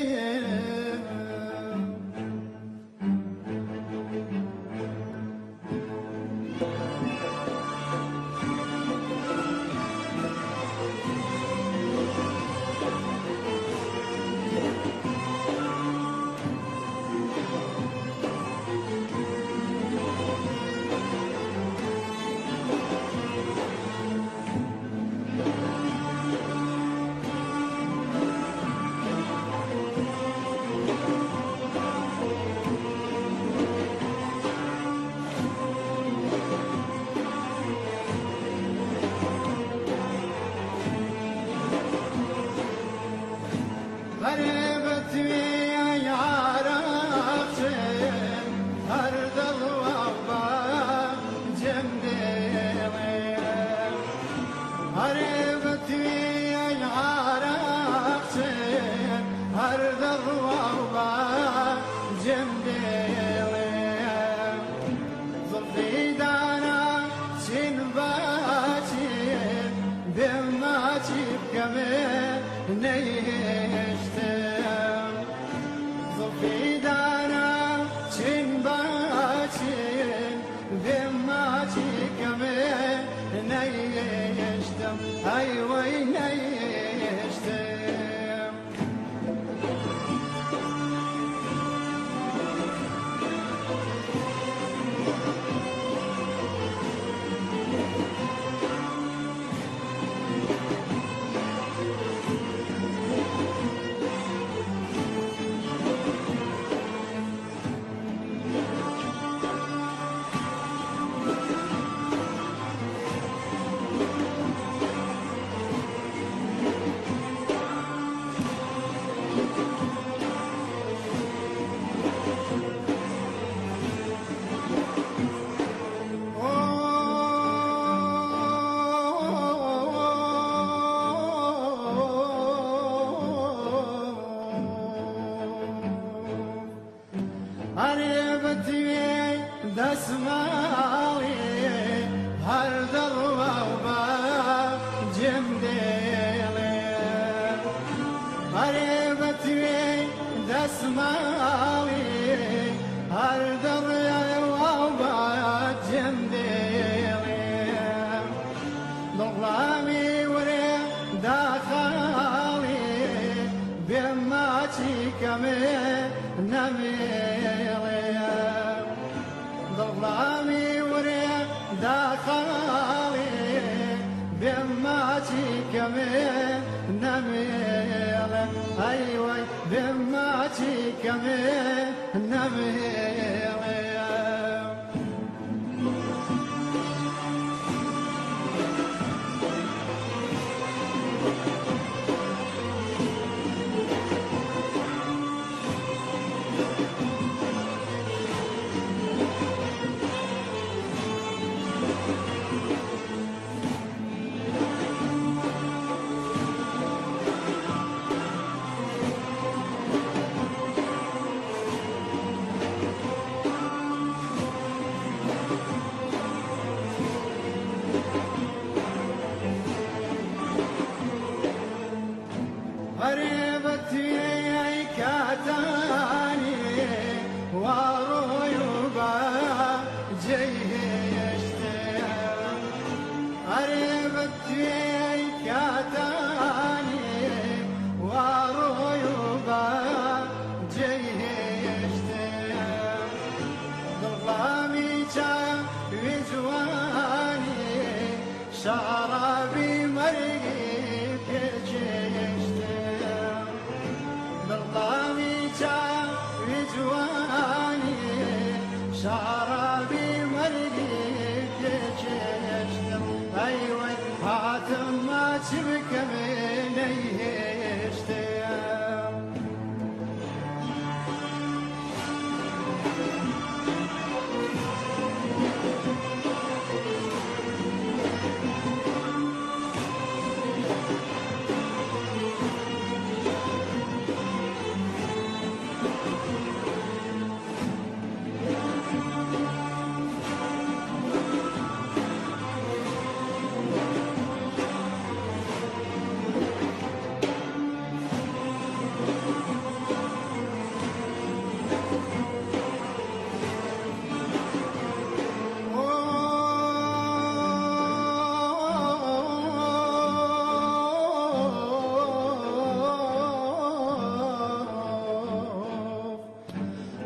دەسماڵی هەر دەڕوا و بە جێم دێڵێ هەرێ بە توێ دەسماڵی هەر دەڕوا و بە جێم دێڵێ دڵامی وەرێ داخاڵی بێم ماچی کەمێ نەمێڵێ دڵامی وەرێ داخاڵی بێم ماچی کەمێ نەمێڵێ ئەی وەی بێم ماچی کەمێ نەمێڵێ شعرابي مرقي بيجيشتم بالله جاوي جواني شعرابي مرقي بيجيشتم أيوة فاتم ما تبك من يشتم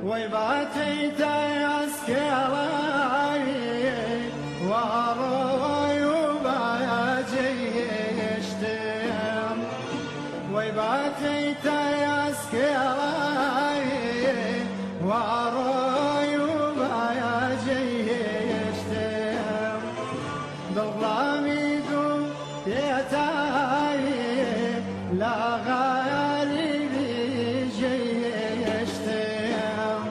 ويباتيت عسكري وروي وباجيشتم ويباتيت عسكري وروي وباجيشتم ضلامي دوم يتاي لا غالي جيشتم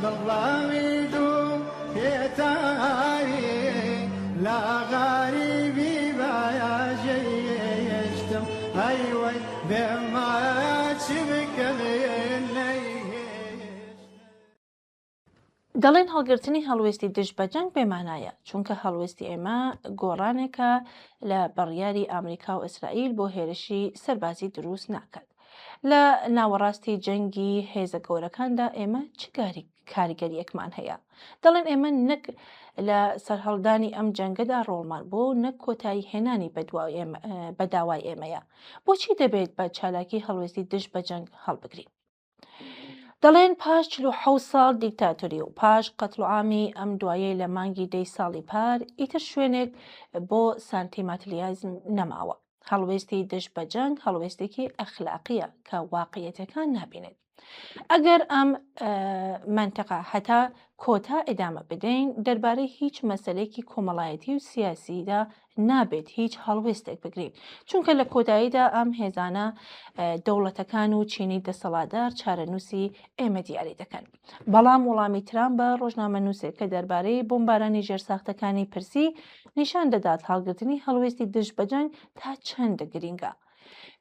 ضلامي دوم يتاي لا غريبي بايا جيشتم أيوة بما تشبك دەڵێن هەڵگرتنی هەڵوێستی دژ بە جەنگ بێمانایە چونکە هەڵوێستی ئێمە گۆڕانێکە لە بڕیاری ئامریکا و ئیسرائیل بۆ هێرشی سەربازی دروست ناکات. لە ناوەڕاستی جەنگی هێزە گەورەکاندا ئێمە چ کاریگەریەکمان هەیە؟ دەڵێن ئێمە نەک لە سەرهەڵدانی ئەم جەنگەدا ڕۆڵمان بۆ نەک کۆتایی هێنانی بە داوای ئێمەیە. بۆچی دەبێت بە چالاکی هەڵوێستی دژ بە جەنگ هەڵبگرین؟ دەڵێن پاش 47 ساڵ دیکتاتۆری و پاش قەتڵعامی ئەم دوایەی لە مانگی 10 ساڵی پار ئیتر شوێنێک بۆ سانتیماتریازم نەماوە. هەڵوێستی دژ بە جەنگ هەڵوێستێکی ئەخلاقیە کە واقعیەتەکان نابینێت. ئەگەر ئەم منتەقە هەتا کۆتا ئێدامە بدەین دەربارەی هیچ مەسەلەیەکی کۆمەڵایەتی و سیاسیدا نابێت هیچ هەڵوێستێک بگرین چونکە لە کۆتاییدا ئەم هێزانە دەوڵەتەکان و چینی دەسەڵاتدار چارەنووسی ئێمە دیاری دەکەن. بەڵام وەڵامی ترامپ بە ڕۆژنامەنووسێک کە دەربارەی بۆمبارانی ژێرساختەکانی پرسی نیشان دەدات هەڵگرتنی هەڵوێستی دژ بە جەنگ تا چەندە گرینگە.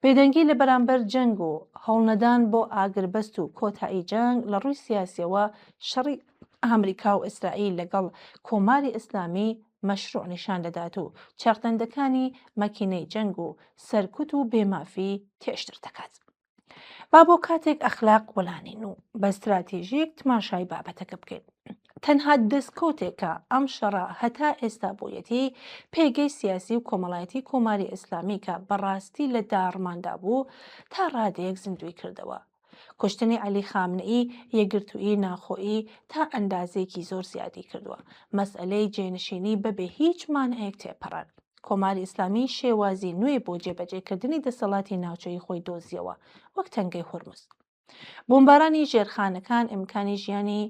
بێدەنگی لە بەرامبەر جەنگ و هەوڵنەدان بۆ ئاگربەست و کۆتایی جەنگ لە ڕووی سیاسیەوە شەڕی ئەمریکا و ئیسرائیل لەگەڵ کۆماری ئیسلامی مەشروع نیشان دەدات و چارتەندەکانی مەکینەی جەنگ و سەرکوت و بێمافی تێشتر دەکات. با بۆ کاتێک ئەخلاق وەلانین و بە استراتیژیەک تماشای بابەتەکە بکەین. تەنها دەستکەوتێکە ئەم شەڕە هەتا ئێستا بۆیەتی پێگەی سیاسی و کۆمەڵایەتی کۆماری ئیسلامی کە بەڕاستی لە داڕماندا بوو تا ڕادەیەک زیندوی کردەوە. کوشتنی عەلی خامنەئی یەکگرتووی ناخۆیی تا ئەندازەیەکی زۆر زیادی کردووە. مەسئلەی جێنشینی بەبێ هیچ مانعەیەک تێپەڕان. کۆماری ئیسلامی شێوازی نوێ بۆ جێبەجێکردنی دەسەڵاتی ناوچەی خۆی دۆزیەوە، وەک تەنگەی هورمز. بۆمبارانی ژێرخانەکان ئیمکانی ژیانی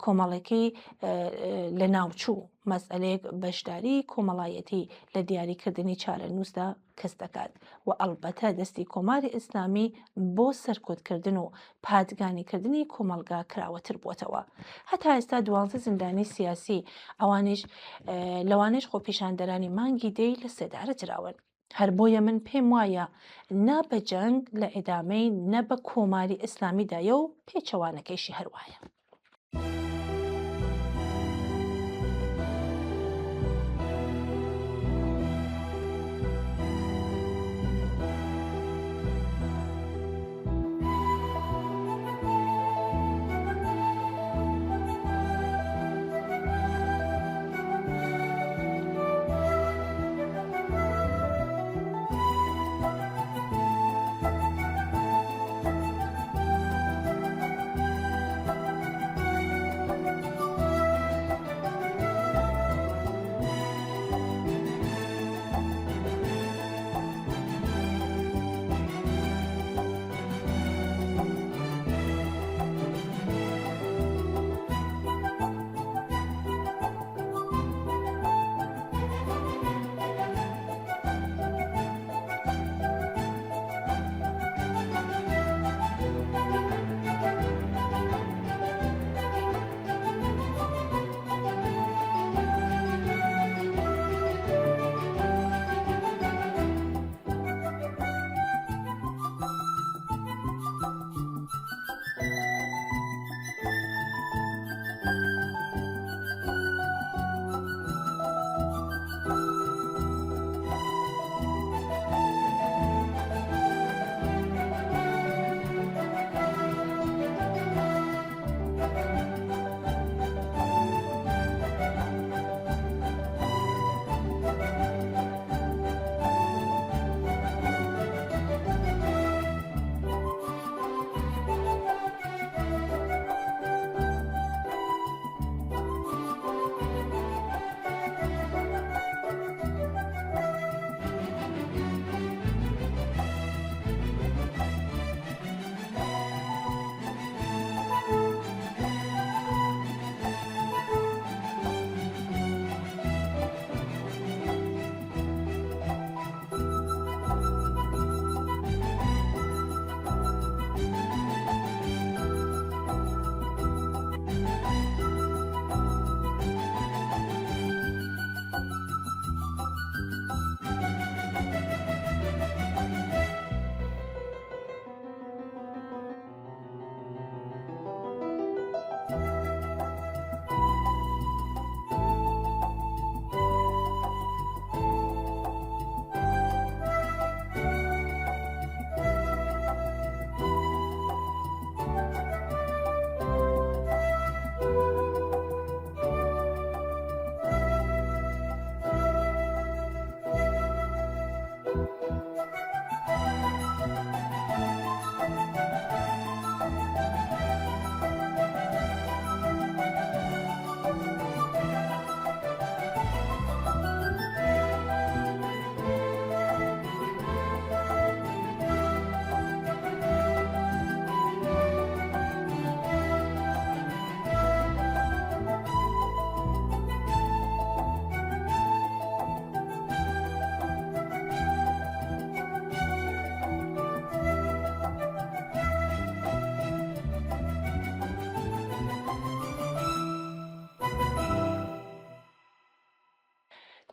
کۆمەڵێکی لە ناوچوو مەسئلەیەک بەشداری کۆمەڵایەتی لە دیاریکردنی چارەنووسدا کەس دەکات و ئەڵبەتە دەستی کۆماری ئیسلامی بۆ سەرکوتکردن و پادگانیکردنی کۆمەلگا کراوەتر بووەتەوە. هەتا ئێستا 12 زیندانی سیاسی لەوانەیەش خۆپیشاندەرانی مانگی دەی لە سێدارە جراون. هەر بۆیە من پێم وایە نا بە جەنگ لە ئێدامەی نە بە کۆماری ئیسلامیدایە و پێچەوانەکەیشی هەروایە.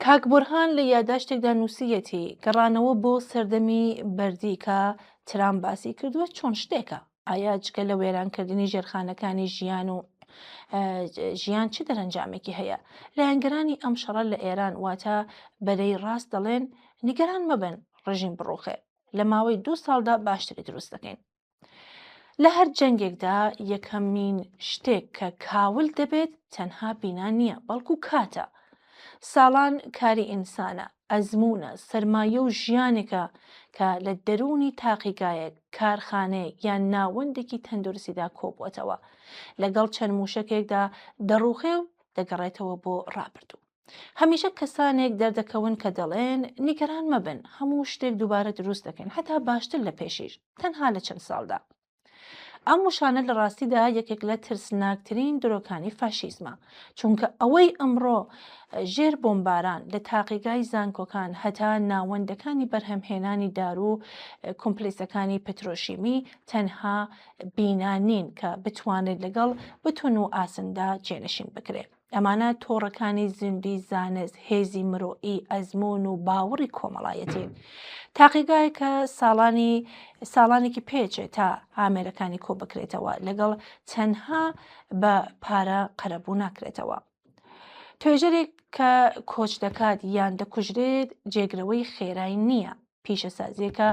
کاک بورهان لە یادداشتێکدا نووسیەتی گەڕانەوە بۆ سەردەمی بەردی کە ترامپ باسی کردووە چۆن شتێکە؟ ئایا جگە لە وێرانکردنی ژێرخانەکانی ژیان و ژیان چ دەرەنجامێکی هەیە. لایەنگەرانی ئەم شەڕە لە ئێران واتە بەرەی ڕاست دەڵێن نیگەران مەبن ڕژیم بڕوخێ، لە ماوەی 2 ساڵدا باشتری دروست دەکەین. لە هەر جەنگێکدا یەکەمین شتێک کە کاول دەبێت تەنها بینان نییە بەڵکو کاتە. ساڵان کاری ئینسانە، ئەزمونە، سەرمایە و ژیانێکە کە لە دەرونی تاقیگایەک، کارخانەیەک یان ناوەندێکی تەندروستیدا کۆبووەتەوە، لەگەڵ چەند موشکێکدا دەڕوخێ و دەگەڕێتەوە بۆ ڕابردوو. هەمیشە کەسانێک دەردەکەون کە دەڵێن نیگەران مەبن، هەموو شتێک دووبارە دروست دەکەین، هەتا باشتر لە پێشیش، تەنها لە چەند ساڵدا. ئەم وشانە لە ڕاستیدا یەکێک لە ترسناکترین درۆکانی فاشیزمە، چونکە ئەوەی ئەمڕۆ ژێر بۆمباران لە تاقیگای زانکۆکان هەتا ناوەندەکانی بەرهەمهێنانی دارو کۆمپلێکسەکانی پترۆشیمی تەنها بینانین کە بتوانێت لەگەڵ بتون و ئاسندا جێنشین بکرێت. ئەمانە تۆڕەکانی زیندوی زانست، هێزی مرۆئی، ئەزمون و باوەڕی کۆمەڵایەتین. تاقیگای کە ساڵانێکی پێچێت تا ئامێرەکانی کۆ بکرێتەوە، لەگەڵ تەنها بە پارە قەرەبوو ناکرێتەوە. توێژەرێک کە کۆچ دەکات یان دەکوژرێت جێگرەوەی خێرایی نییە. پیشەسازیەکە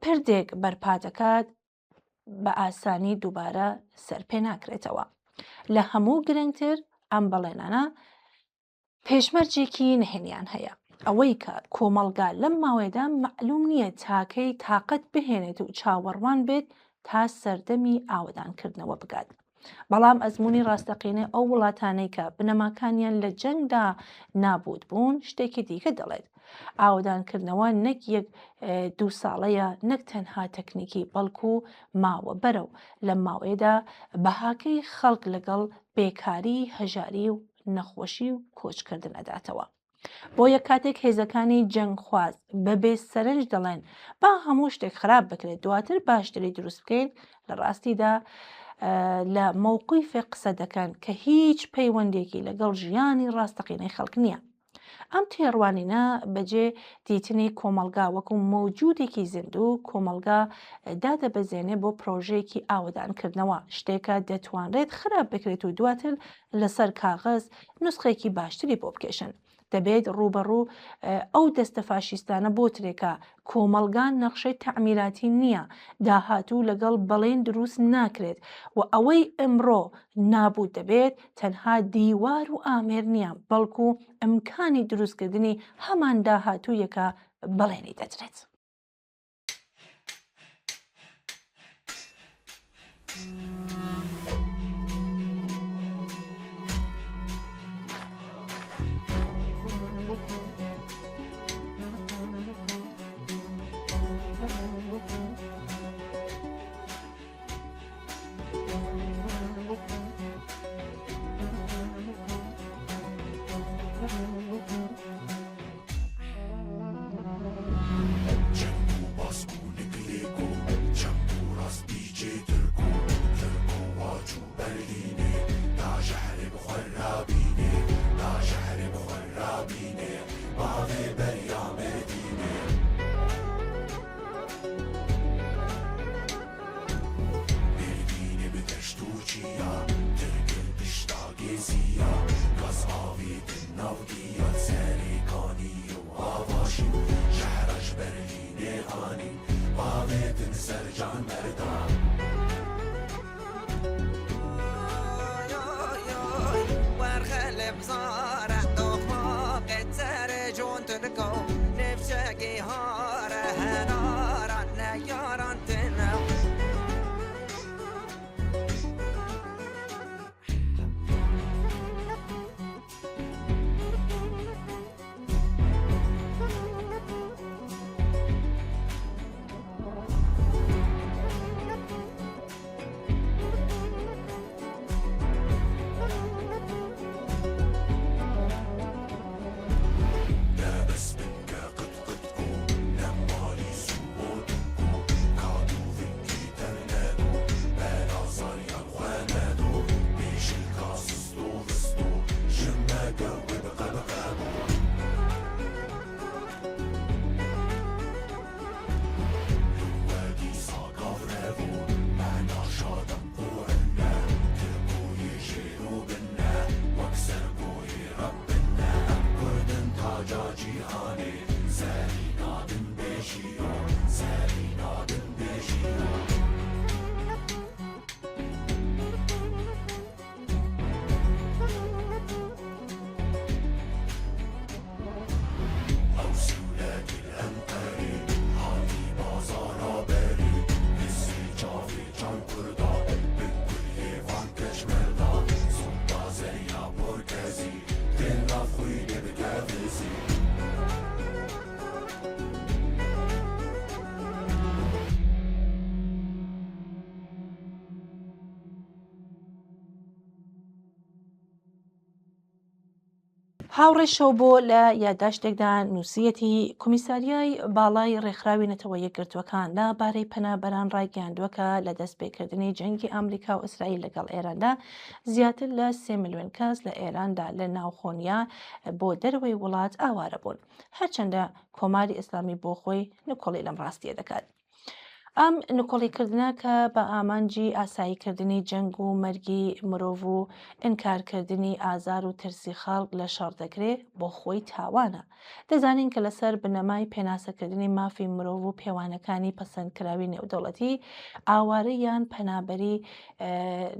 پردێک بەرپا دەکات بە ئاسانی دووبارە سەر پێ ناکرێتەوە. لە هەموو گرنگتر ئەم بەڵێنانە پێشمەرجێکی نهێنیان هەیە، ئەوەی کە کۆمەڵگا لەم ماوەیەدا معلوم نییە تاکەی تااقەت بهێنێت و چاوەڕوان بێت تا سەردەمی ئاوەدانکردنەوە بگات. بەڵام ئەزمموی ڕاستەقینە ئەو وڵاتانەی کە بنەماکانیان لە جەنگدا نابوت بوون شتێکی دیکە دەڵێت. ئاوەدانکردنەوە نەک یەک 2 ساڵەیە، نەک تەنها تەکنیکی، بەڵکو ماوە بەرەو لە ماوەیەدا بەهاکەی خەڵک لەگەڵ بێکاری، هەژاری و نەخۆشی و کۆچکردن ئەداتەوە. بۆیە کاتێک هێزەکانی جەنگخواز بەبێ سەرنج دەڵێن با هەموو شتێک خراپ بکرێت دواتر باشتری دروست بکەین، لە ڕاستیدا لە مووقیفێ قسە دەکەن کە هیچ پەیوەندێکی لەگەڵ ژیانی ڕاستەقینەی خەڵک نییە. ئەم تێڕوانینە بەجێ دیتنی کۆمەلگا وەکو مەوجودێکی زیندوو کۆمەلگا دادەبەزێنێ بۆ پرۆژەیەکی ئاوەدانکردنەوە، شتێکە دەتوانرێت خراپ بکرێت و دواتر لەسەر کاغەز نوسخێکی باشتری بۆ بکێشن. دەبێت ڕوبەڕوو ئەو دەستە فاشیستانە بۆ ترێکە کۆمەلگان نەخشەی تەعمیراتی نییە، داهاتوو لەگەڵ بەڵێن دروست ناکرێت و ئەوەی ئەمڕۆ نابوو دەبێت تەنها دیوار و ئامێر نییە، بەڵکو ئەمکانی دروستکردنی هەمان داهاتوویەکە بەڵێنی دەدرێت. هاوڕێشەو بۆ لە یادداشتێکدا نووسەتی کۆمیساریای باڵای ڕێکخراوی نەتەوە یەکگرتوەکان لەبارەی پەنابەران ڕایگەیاندووە لە دەستپێکردنی جەنگی ئەمریکا و ئیسرائیل لەگەڵ ئێراندا زیاتر لە 3 ملیۆن کەس لە ئێراندا لە ناوخۆنیا بۆ دەرەوەی وڵات ئاوارە بوون، هەرچەندە کۆماری ئیسلامی بۆ خۆی نکۆڵی لەم ڕاستیە دەکات. ئەم نکۆڵیکردنە کە بە ئامانجی ئاساییکردنی جەنگ و مەرگی مرۆڤ و ئینکارکردنی ئازار و ترسی خەڵک لە شەڕ دەکرێت بۆ خۆی تاوانە. دەزانین کە لەسەر بنەمای پێناسەکردنی مافی مرۆڤ و پێوانەکانی پەسەندکراوی نێودەوڵەتی ئاوارەی یان پەنابەری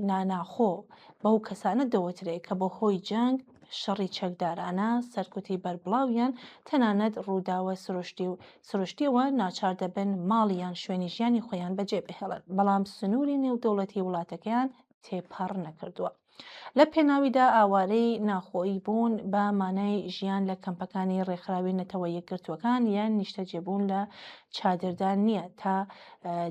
ناناخۆ بەو کەسانە دەوترێت کە بۆ هۆی جەنگ، شەڕی چەکدارانە، سەرکوتی بەربڵاویان تەنانەت ڕووداوە سروشتیەوە ناچار دەبن ماڵیان شوێنی ژیانی خۆیان بەجێ بهێڵن، بەڵام سنووری نێودەوڵەتی وڵاتەکەیان تێپەڕ نەکردووە. لە پێناویدا ئاوارەی ناخۆیی بوون بە مانای ژیان لە کەمپەکانی ڕێکخراوی نەتەوە یەکگرتووەکان یان نیشتەجێبوون لە چادردان نییە تا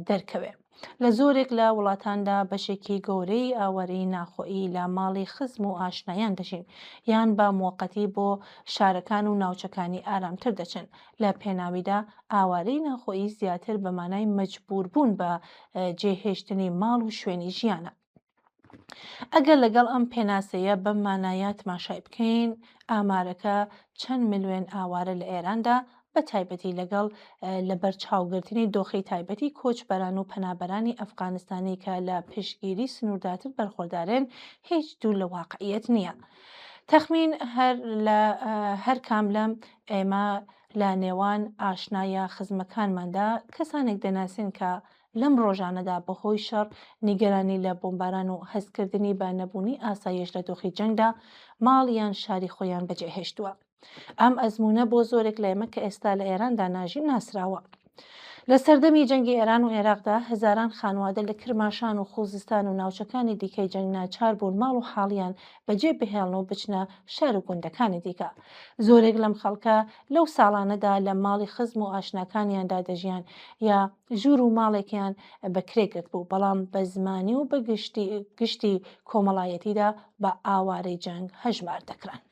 دەرکەوێت. لە زۆرێک لە وڵاتاندا بەشێکی گەورەی ئاوارەی ناخۆیی لە ماڵی خزم و ئاشنایان دەژین یان بە موقەتی بۆ شارەکان و ناوچەکانی ئارامتر دەچن. لە پێناویدا ئاوارەی ناخۆیی زیاتر بە مانای مەجبوربوون بە جێهێشتنی ماڵ و شوێنی ژیانە. ئەگەر لەگەڵ ئەم پێناسەیە بەم مانایە تماشای بکەین، ئامارەکە چەند ملیۆن ئاوارە لە ئێراندا بە تایبەتی لەگەڵ لەبەرچاوگرتنی دۆخی تایبەتی کۆچبەران و پەنابەرانی ئەفغانستانی کە لە پشتگیری سنوورداتر بەرخۆدارن هیچ دوور لە واقعیەت نییە. تەخمین هەر کام لەم ئێمە لە نێوان ئاشنایە خزمەکانماندا کەسانێک دەناسین کە لەم ڕۆژانەدا بەهۆی شەڕ نیگەرانی لە بۆمباران و هەستکردنی بە نەبوونی ئاسایش لە دۆخی جەنگدا ماڵ یان شاری خۆیان بەجێهێشتووە. ئەم ئەزمونە بۆ زۆرێک لە ئێمە کە ئێستا لە ئێراندا ناژین ناسراوە. لە سەردەمی جەنگی ئێران و عێراقدا هەزاران خانوادە لە کرماشان و خوزستان و ناوچەکانی دیکەی جەنگ ناچار بوون ماڵ و حاڵیان بەجێ بهێڵن و بچنە شار و گوندەکانی دیکە. زۆرێک لەم خەڵکە لەو ساڵانەدا لە ماڵی خزم و ئاشناکانیاندا دەژیان یا ژوور و ماڵێکیان بەکرێگرت بوو، بەڵام بە زمانی و بە گشتی کۆمەڵایەتیدا بە ئاوارەی جەنگ هەژمار دەکران.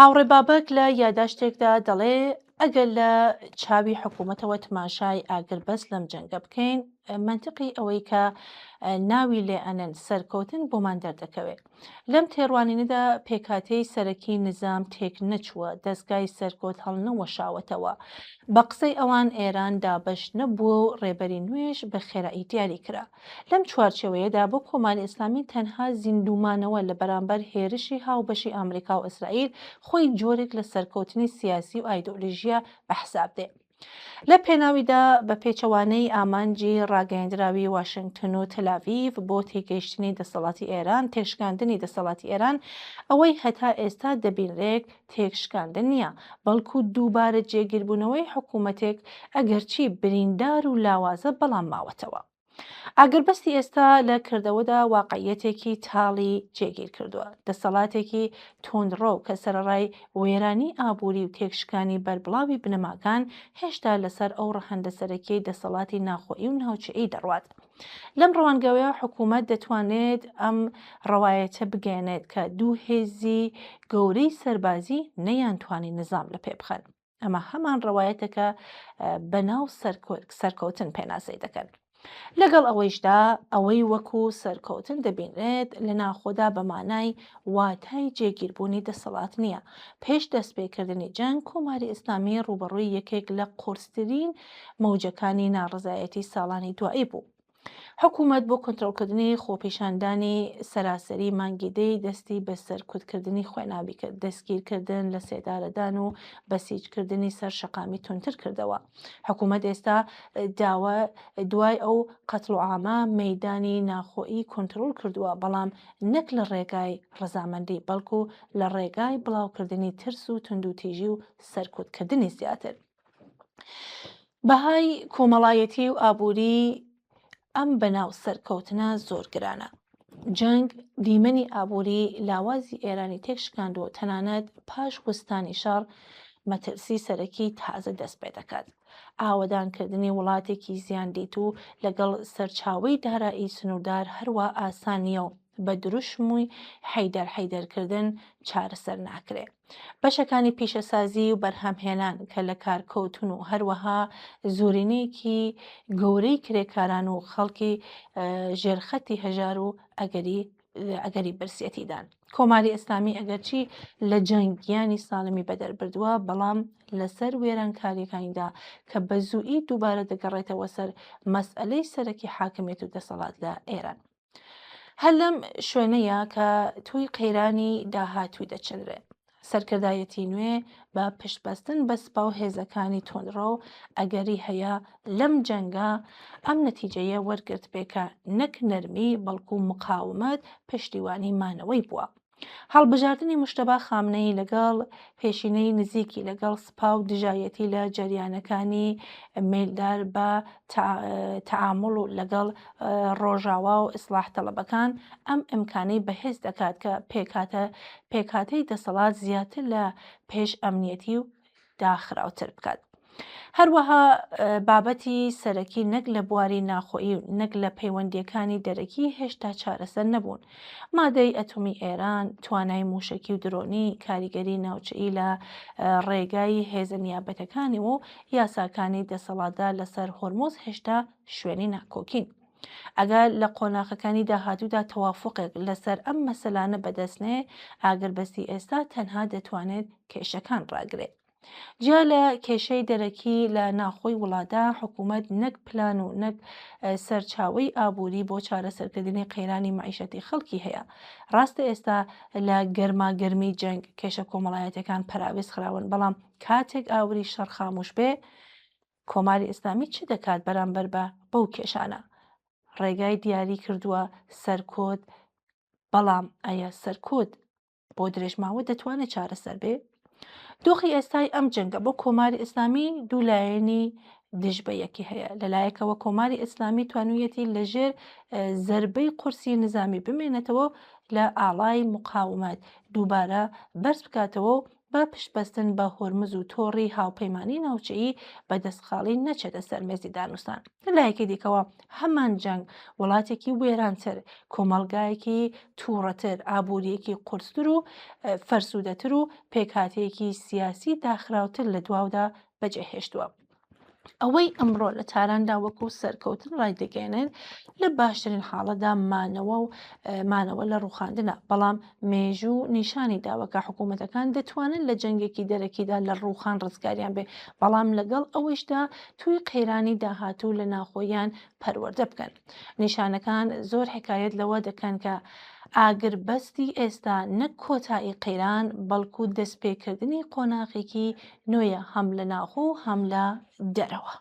هاوڕێ بابەک لە یادداشتێکدا دەڵێ ئەگەر لە چاوی حکوومەتەوە تماشای ئاگربەست لەم جەنگە بکەین منتقی ئەوەی کە ناوی لێ ئەنن سەرکەوتن بۆمان دەردەکەوێت. لەم تێڕوانینەدا پێکاتەی سەرەکی نظام تێک نەچووە، دەستگای سەرکۆت هەڵنەوەشاوەتەوە. بە قسەی ئەوان ئێران دابەش نەبووە و ڕێبەری نوێژ بە خێرایی دیاری کرا. لەم چوارچێوەیەدا بۆ کۆماری ئیسلامی تەنها زیندومانەوە لە بەرامبەر هێرشی هاوبەشی ئەمریکا و ئیسرائیل خۆی جۆرێک لە سەرکەوتنی سیاسی و ئایدۆلۆژیە بەحساب دێ. لە پێناویدا بە پێچەوانەی ئامانجی ڕاگەیەندراوی واشنگتن و تەلاڤیڤ بۆ تێگەیشتنی دەسەڵاتی ئێران تێکشکاندنی دەسەڵاتی ئێران ئەوەی هەتا ئێستا دەبینرێک تێکشکاندن نییە، بەڵکو دووبارە جێگیربوونەوەی حکوومەتێک ئەگەرچی بریندار و لاوازە بەڵام ماوەتەوە. ئاگربەستی ئێستا لە کردەوەدا واقعیەتێکی تاڵی جێگیر کردووە، دەسەڵاتێکی تۆندڕۆ کە سەرەڕای وێرانی ئابووری و تێکشکانی بەربڵاوی بنەماکان هێشتا لەسەر ئەو ڕەهەندە سەرەکیەی دەسەڵاتی ناخۆیی و ناوچەیی دەڕوات. لەم ڕەوانگەوەیە حکوومەت دەتوانێت ئەم ڕەوایەتە بگەێنێت کە دوو هێزی گەورەی سەربازی نەیانتوانی نظام لە پێ بخەن. ئەمە هەمان ڕەوایەتەکە بەناو سەرکەوتن پێناسەی دەکەن. لەگەڵ ئەوەیشدا ئەوەی وەکو سەرکەوتن دەبینرێت لە ناخۆدا بە مانای واتای جێگیربوونی دەسەڵات نییە. پێش دەستپێکردنی جەنگ کۆماری ئیسلامی ڕوبەڕووی یەکێک لە قورسترین مەوجەکانی ناڕزایەتی ساڵانی دوایی بوو. حکوومەت بۆ کۆنتڕۆڵکردنی خۆپیشاندانی سەراسەری مانگیدەی دەستی بە سەرکوتکردنی خوێناوی کرد، دەستگیرکردن لە سێدارەدان و بەسیجکردنی سەر شەقامی تونتر کردەوە. حکوومەت ئێستا دوای ئەو قەتڵ و عامە مەیدانی ناخۆیی کۆنتڕۆڵ کردووە، بەڵام نەک لە ڕێگای ڕەزامەندی بەڵکو لە ڕێگای بڵاوکردنی ترس و توندوتیژی و سەرکوتکردنی زیاتر. بەهای کۆمەڵایەتی و ئابووری ئەم بەناو سەرکەوتنە زۆر گرانە. جەنگ دیمەنی ئابووری لاوازی ئێرانی تێکشکاندووە، تەنانەت پاش وستانی شەڕ مەترسی سەرەکی تازە دەست پێ دەکات. ئاوەدانکردنی وڵاتێکی زیاندیت و لەگەڵ سەرچاوەی دارایی سنووردار هەروە ئاسان نییە و بە دروشمووی حەیدەرکردن چارەسەر ناکرێت. بەشەکانی پیشەسازی و بەرهەمهێنان کە لە کارکەوتن و هەروەها زۆرینەیەکی گەورەی کرێکاران و خەڵکی ژێرخەتی هەژار و ئەگەری برسێتیدان. کۆماری ئیسلامی ئەگەرچی لە جەنگیانی ساڵمی بەدەربردووە، بەڵام لەسەر وێرانکاریەکانیدا کە بە زووئی دووبارە دەگەڕێتەوە سەر مەسئلەی سەرەکی حاکمیت و دەسەڵات لە ئێران. هەر لەم شوێنەیە کە توی قەیرانی داهاتووی دەچنرێت. سەرکردایەتی نوێ بە پشتبەستن بە سپا و هێزەکانی تۆندڕۆ و ئەگەری هەیە لەم جەنگە ئەم نەتیجەیە وەرگرت بێکە نەک نەرمی بەڵکو مقاومەت پشتیوانی مانەوەی بووە. هەڵبژاردننی موشتەبا خامنەی لەگەڵ پێشینەی نزیکی لەگەڵ سپا و دژایەتی لە جەریانەکانی میلدار بە تەعامڵ و لەگەڵ ڕۆژاوا و ئیسلاح تەڵەبەکان ئەم ئیمکانەی بەهێز دەکات کە پێکاتەی دەسەڵات زیاتر لە پێش ئەمنیەتی و داخراوتر بکات. هەروەها بابەتی سەرەکی نەک لە بواری ناخۆیی و نەک لە پەیوەندیەکانی دەرەکی هێشتا چارەسەر نەبوون. مادەی ئەتۆمی ئێران، توانای موشکی و درۆنی، کاریگەری ناوچەیی لە ڕێگای هێزە نیابەتەکانی و یاساکانی دەسەڵاتدا لەسەر هۆرمۆز هێشتا شوێنی ناکۆکین. ئەگەر لە قۆناغەکانی داهاتوودا تەوافقێک لەسەر ئەم مەسەلانە بەدەستنێ، ئاگربەستی ئێستا تەنها دەتوانێت کێشەکان ڕاگرێت. جا لە کێشەی دەرەکی لە ناخۆی وڵاتدا حکوومەت نەک پلان و نەک سەرچاوەی ئابووری بۆ چارەسەرکردنی قەیرانی مەعیشەتی خەڵکی هەیە. ڕاستە ئێستا لە گەرماگەرمی جەنگ کێشە کۆمەڵایەتەکان پەراویست خراون، بەڵام کاتێک ئاوری شەڕ خاموش بێ کۆماری ئیسلامی چ دەکات بەرامبەر بەو کێشانە؟ ڕێگای دیاری کردووە سەرکۆت، بەڵام ئایا سەرکۆت بۆ درێژماوە دەتوانێت چارەسەر بێ؟ دۆخی ئێستای ئەم جەنگە بۆ کۆماری ئیسلامی دوولایەنی دژبەیەکی هەیە. لەلایەکەوە کۆماری ئیسلامی توانوویەتی لەژێر زەربەی قورسی نظامی بمێنێتەوە لە ئاڵای مقاومەت دووبارە بەرز بکاتەوە و با پشتبەستن بە هۆرمز و تۆڕی هاوپەیمانی ناوچەیی بەدەستخاڵی نەچێتە سەر مێزی دانووسان. لەلایەکی دیکەوە هەمان جەنگ وڵاتێکی وێرانتر، کۆمەڵگایەکی تووڕەتر، ئابوووریەکی قورستر و فەرسوودەتر و پێکهاتەیەکی سیاسی داخراوتر لە دواودا بەجێهێشتووە. ئەوەی ئەمڕۆ لە تاراندا وەکو سەرکەوتن ڕایدەگەێنێت لە باشترین حاڵەدا مانەوە لە ڕووخاندنە، بەڵام مێژوو نیشانی داوەکە حکوومەتەکان دەتوانن لە جەنگێکی دەرەکیدا لە ڕووخان ڕزگاریان بێ، بەڵام لەگەڵ ئەوەشدا توی قەیرانی داهاتوو لە ناخۆیان پەروەردە بکەن. نیشانەکان زۆر حکایەت لەوە دەکەن کە ئاگربەستی ئێستا نەک کۆتایی قەیران بەڵکو دەستپێکردنی قۆناغێکی نوێیە، هەم لە ناخۆ و هەم لە دەرەوە.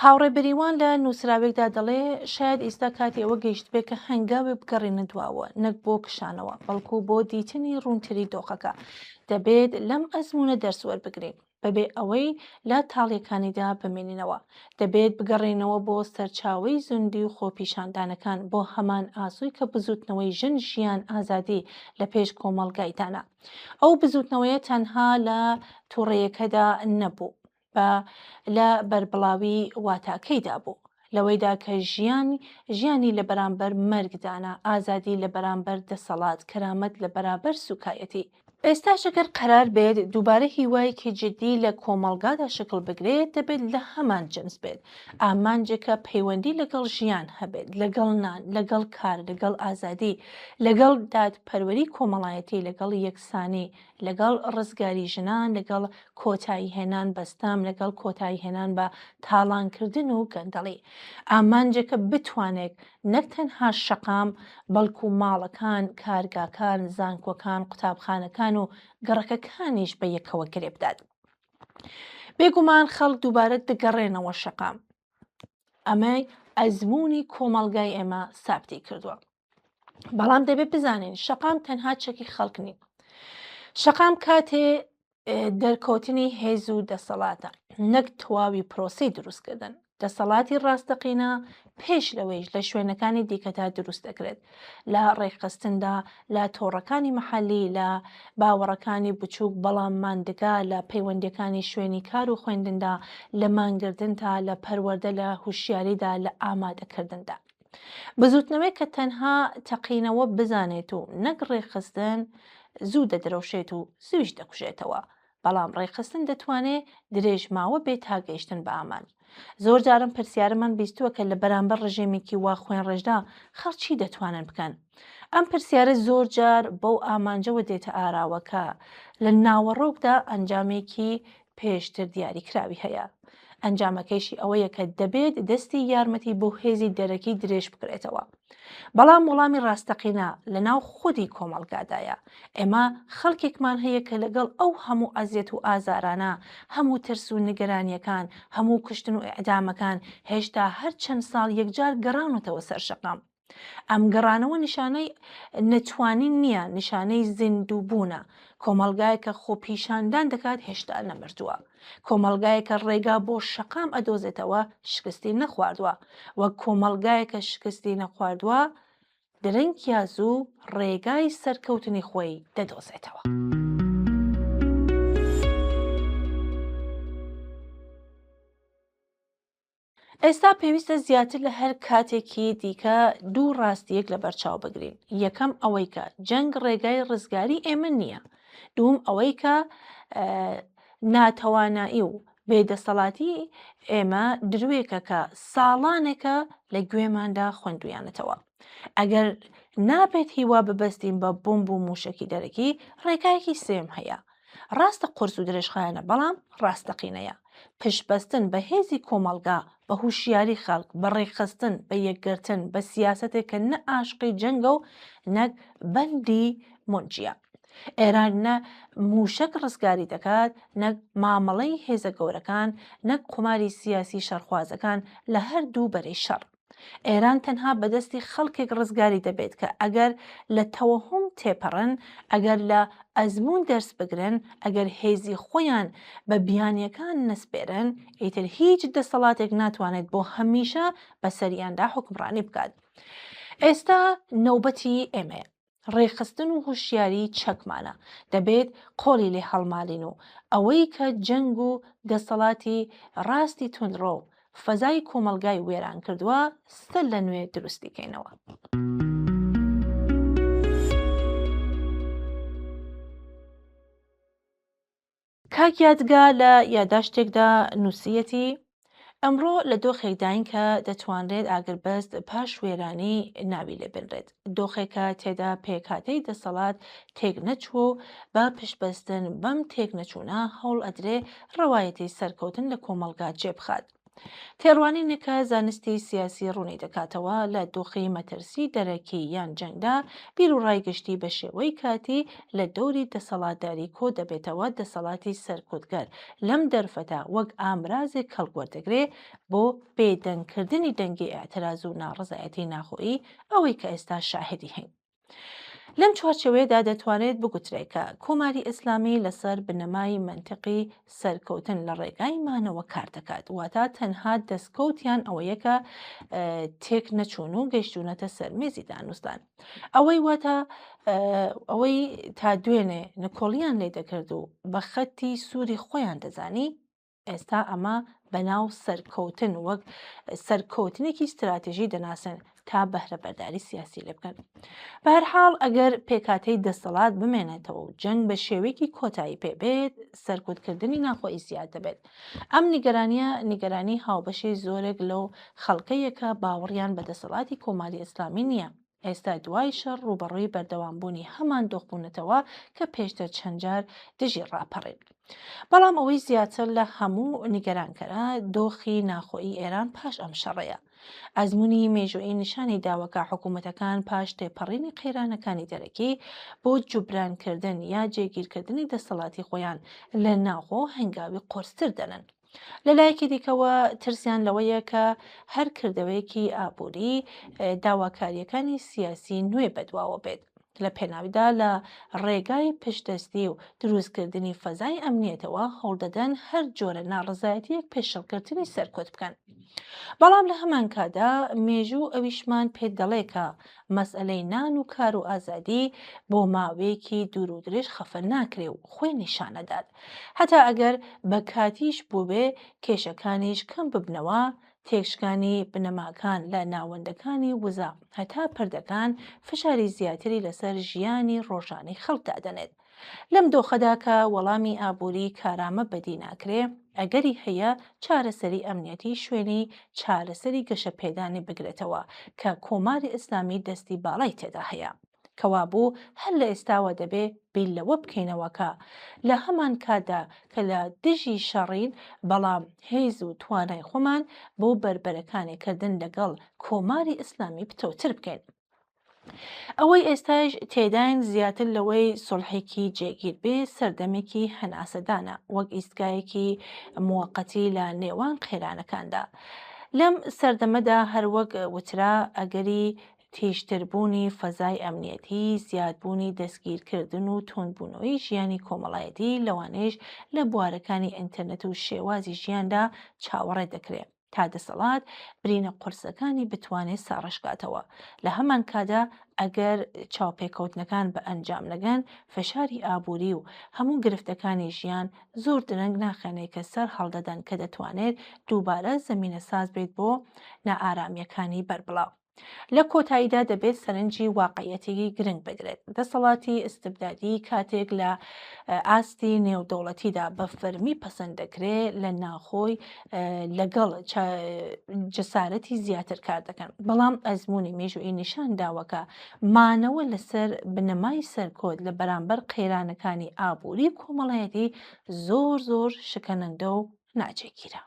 هاوڕێ بەریوان لە نووسراوێکدا دەڵێ شاید ئێستا کاتی ئەوە گەیشت بێت کە هەنگاوێ بگەڕێنە دواوە نەک بۆ کشانەوە بەڵکو بۆ دیتنی ڕوونتری دۆخەکە دەبێت لەم ئەزمونە دەرسوەربگرین بەبێ ئەوەی لە تاڵیەکانیدا بمێنینەوە دەبێت بگەڕێنەوە بۆ سەرچاوەی زوندی و خۆپیشاندانەکان بۆ هەمان ئاسووی کە بزوتنەوەی ژن ژیان ئازادی لە پێش کۆمەڵگایدانا ئەو بزوتنەوەیە تەنها لە تووڕێیەکەدا نەبوو لە بەربڵاوی واتاکەیدا بوو لەوەیدا کە ژیانی لە بەرامبەر مەرگدانا ئازادی لە بەرامبەر دەسەڵات کەرامەت لە بەرابەر سوکایەتی ئێستاش ئەگەر قەرار بێت دووبارە هیوایەکی جدی لە کۆمەڵگادا شکل بگرێت دەبێت لە هەمان جنس بێت ئامانجێکە پەیوەندی لەگەڵ ژیان هەبێت لەگەڵ نان لەگەڵ کار لەگەڵ ئازادی لەگەڵ دادپەروەری کۆمەڵایەتی لەگەڵ یەکسانی لەگەڵ ڕزگاری ژنان لەگەڵ کۆتایی هێنان بەستام لەگەڵ کۆتایی هێنان بە تاڵانکردن و گەندەڵی ئامانجێکە بتوانێت نەک تەنها شەقام بەڵکو ماڵەکان کارگاکان زانکۆکان قوتابخانەکان و گەڕەکەکانیش بە یەکەوە گرێ بدات بێگومان خەڵک دووبارە دەگەڕێنەوە شەقام ئەمەی ئەزموونی کۆمەڵگای ئێمە سابتی کردووە بەڵام دەبێت بزانین شەقام تەنها چەکی خەڵک نین شەقام کاتێ دەرکەوتنی هێز و دەسەڵاتە نەک تەواوی پرۆسەی دروستکردن دەسەڵاتی ڕاستەقینە پێش لەوەیش لە شوێنەکانی دیکەدا دروست دەکرێت لە ڕێکخستندا لە تۆڕەکانی مەحەلی لە باوەڕەکانی بچووک بەڵام ماندگا لە پەیوەندیەکانی شوێنی کار و خوێندندا لە مانگردن تا لە پەروەردە لە هوشیاریدا لە ئامادەکردندا بزوتنەوەی کە تەنها تەقینەوە بزانێت و نەک ڕێکخستن زوو دەدرەوشێت و زویش دەکوژێتەوە بەڵام ڕێکخستن دەتوانێت درێژماوە بێت تا گەیشتن بە ئامان زۆر جارم پرسیارمان بیستووە کە لە بەرامبەر ڕژێمێکی وا خوێن ڕێژدا خەڵکی دەتوانن بکەن ئەم پرسیارە زۆر جار بەو ئامانجەوە دێتە ئاراوەکە لە ناوەڕۆکدا ئەنجامێکی پێشتر دیاریکراوی هەیە ئەنجامەکەیشی ئەوەیە کە دەبێت دەستی یارمەتی بۆ هێزی دەرەکی درێژ بکرێتەوە بەڵام وەڵامی ڕاستەقینە لە ناو خودی کۆمەڵگادایە ئێمە خەڵکێکمان هەیە کە لەگەڵ ئەو هەموو ئەزیەت و ئازارانە هەموو ترس و نیگەرانیەکان هەموو کوشتن و ئەعدامەکان هێشتا هەر چەند ساڵ یەکجار گەڕانەوە سەر شەقام ئەم گەڕانەوە نیشانەی نەتوانین نییە نیشانەی زیندووبوونە کۆمەڵگایەکە خۆپیشاندان دەکات هێشتا نەمردووە کۆمەڵگایەکە ڕێگا بۆ شەقام ئەدۆزێتەوە شکستی نەخواردووە وەک کۆمەڵگایەکە شکستی نەخواردووە درەنگ یازوو ڕێگای سەرکەوتنی خۆی دەدۆزێتەوە. ئێستا پێویستە زیاتر لە هەر کاتێکی دیکە دوو ڕاستیەک لە بەرچاو بگرین یەکەم ئەوەی کە جەنگ ڕێگای ڕزگاری ئێمە نییە دووم ئەوەی کە ناتەوانایی و بێدەسەڵاتی ئێمە دروێکە کە ساڵانێکە لە گوێماندا خوێندویانەتەوە ئەگەر نابێت هیوا ببەستین بە بۆمب و موشکی دەرەکی ڕێگایەکی سێم هەیە ڕاستە قرس و درێژخایەنە بەڵام ڕاستەقینەیە پشتبەستن بە هێزی کۆمەڵگا بە هوشیاری خەڵک بە ڕێکخستن بە یەکگرتن بە سیاسەتێک کە نە ئاشقی جەنگە و نەک بەندی مونجیە ئێران نە موشک ڕزگاری دەکات نەک مامەڵەی هێزە گەورەکان نەک قوماری سیاسی شەرخوازەکان لە هەردوو بەرەی شەڕ ئێران تەنها بەدەستی خەڵکێک ڕزگاری دەبێت کە ئەگەر لە تەوەهم تێپەڕن ئەگەر لە ئەزمون دەرس بگرن ئەگەر هێزی خۆیان بە بیانیەکان نەسپێرن ئیتر هیچ دەسەڵاتێک ناتوانێت بۆ هەمیشە بەسەریاندا حکمڕانی بکات ئێستا نەوبەتی ئێمەیە ڕێخستن و هوشیاری چەکمانە دەبێت قۆڵی لێ هەڵمالین و ئەوەی کە جەنگ و دەسەڵاتی ڕاستی تونڕۆ فەزای کۆمەلگای وێران کردووە سەر لە نوێ دروستیکەینەوە. کاک یادگا لە یادداشتێکدا نووسیەتی ئەمڕۆ لە دۆخێکداین کە دەتوانرێت ئاگربەست پاش وێرانی ناوی لێ بنرێت دۆخێکە تێدا پێکهاتەی دەسەڵات تێک نەچوو و بە پشتبەستن بەم تێک نەچوونە هەوڵ ئەدرێ ڕەوایەتی سەرکەوتن لە کۆمەلگا جێبخات تێڕوانینێکە زانستی سیاسی ڕوونی دەکاتەوە لە دۆخی مەترسی دەرەکی یان جەنگدا بیر و ڕایگەشتی بە شێوەی کاتی لە دەوری دەسەڵاتداری کۆ دەبێتەوە دەسەڵاتی سەرکوتگەر لەم دەرفەتا وەک ئامرازێک کەڵگوەردەگرێ بۆ بێدەنگکردنی دەنگی ئاعتراز و ناڕزایەتی ناخۆیی ئەوەی کە ئێستا شاهدی هەین لەم چوارچەوەیەدا دەتوانێت بگوترێت کە کۆماری ئیسلامی لەسەر بنەمای منتیقی سەرکەوتن لە ڕێگای مانەوە کار دەکات واتە تەنها دەستکەوتیان ئەوەیە کە تێک نەچوون و گەیشتونەتە سەر مێزی دانوستان ئەوەی واتە ئەوەی تا دوێنێ نکۆڵیان لێ دەکرد و بە خەتی سووری خۆیان دەزانی ئێستا ئەمە بەناو سەرکەوتن وەک سەرکەوتنێکی استراتیژی دەناسن تا بەهرە بەرداری سیاسی لێ بکەن بە هەر حاڵ ئەگەر پێکهاتەی دەسەڵات بمێنێتەوە و جەنگ بە شێوەیەکی کۆتایی پێبێت سەرکوتکردنی ناخۆی زیاد دەبێت ئەم نیگەرانی هاوبەشی زۆرێک لەو خەڵکەیەکە باوەڕیان بە دەسەڵاتی کۆماری ئیسلامی نییە ئێستا دوای شەڕ ڕوبەڕووی بەردەوامبوونی هەمان دۆخبوونەتەوە کە پێشتر چەند جار دژی ڕاپەڕێت بەڵام ئەوەی زیاتر لە هەموو نیگەرانکەرە دۆخی ناخۆیی ئێران پاش ئەم شەڕەیە ئەزمموی مێژوئی نیشانی داوەکە حکوومەتەکان پاش تێپەڕینی قەیرانەکانی دەرەکی بۆ جوبرانکردن یا جێگیرکردنی دەسەڵاتی خۆیان لە ناوخۆ هەنگاوی قۆرستر دەنن لەلایەکی دیکەوە ترسیان لەوەیە کە هەر کردەوەیەکی ئابووری داواکاریەکانی سیاسی نوێ بەدواوە بێت لە پێناویدا لە ڕێگای پشتدەستی و دروستکردنی فەزای ئەمنیەتەوە هەوڵدەدەن هەر جۆرە ناڕزایەتیەک پێشەڵکردنی سەرکۆت بکەن. بەڵام لە هەمان کادا مێژوو ئەویشمان پێ دەڵێکە مەسئلەی نان و کار و ئازادی بۆ ماوەیەکی دوور و درێژ خەفە ناکرێ و خۆی نیشانەدات. هەتا ئەگەر بە کاتیش بوو بێ کێشەکانیش کەم ببنەوە، تێکشکانی بنەماکان لە ناوەندەکانی وزە هەتا پردەکان فشاری زیاتری لەسەر ژیانی ڕۆژانەی خەڵکدا دەنێت. لەم دۆخەدا کە وەڵامی ئابووری کارامە بەدی ناکرێ، ئەگەری هەیە چارەسەری ئەمنیەتی شوێنی چارەسەری گەشەپێدانی بگرێتەوە کە کۆماری ئیسلامی دەستی باڵای تێدا هەیە. کەوابوو هەر لە ئێستاوە دەبێ بیل لەوە بکەینەوەکە لە هەمان کاتدا کە لە دژی شەڕین، بەڵام هێز و توانای خۆمان بۆ بربەرەکانێکردن لەگەڵ کۆماری ئیسلامی پتۆتر بکەین. ئەوەی ئێستاش تێداین زیاتر لەوەی سڵحێکی جێگیر بێ سەردەمێکی هەناسەدانە، وەک ئیستگایەکی موەقەتی لە نێوان قێرانەکاندا. لەم سەردەمەدا هەروەک وترا ئەگەری تیژتربوونی فەزای ئەمنیەتی، زیادبوونی دەستگیرکردن و تۆنبوونەوەی ژیانی کۆمەڵایەتی لەوانەیەش لە بوارەکانی ئینتەرنێت و شێوازی ژیاندا چاوەڕێ دەکرێت تا دەسەڵات برینە قورسەکانی بتوانێت ساڕشکاتەوە. لە هەمان کادا ئەگەر چاوپێکەوتنەکان بە ئەنجام نەگەن، فەشاری ئابووری و هەموو گرفتەکانی ژیان زۆر درەنگ ناخێنێت کە سەر هەڵدەدەن کە دەتوانێت دووبارە زەمینە ساز بێت بۆ نائارامیەکانی بەربڵاو. لە کۆتاییدا دەبێت سەرنجی واقعیەتێکی گرنگ بگرێت. دەسەڵاتی ئستبدادی کاتێک لە ئاستی نێودەوڵەتیدا بە فەرمی پەسەند دەکرێت لە ناخۆی لەگەڵ جەسارەتی زیاتر کار دەکەن. بەڵام ئەزمموی مێژوئی نیشان داوەکە مانەوە لەسەر بنەمای سەرکۆت لە بەرامبەر قەیرانەکانی ئابووری کۆمەڵایەتی زۆر شکەنەندە و ناجێگیرە.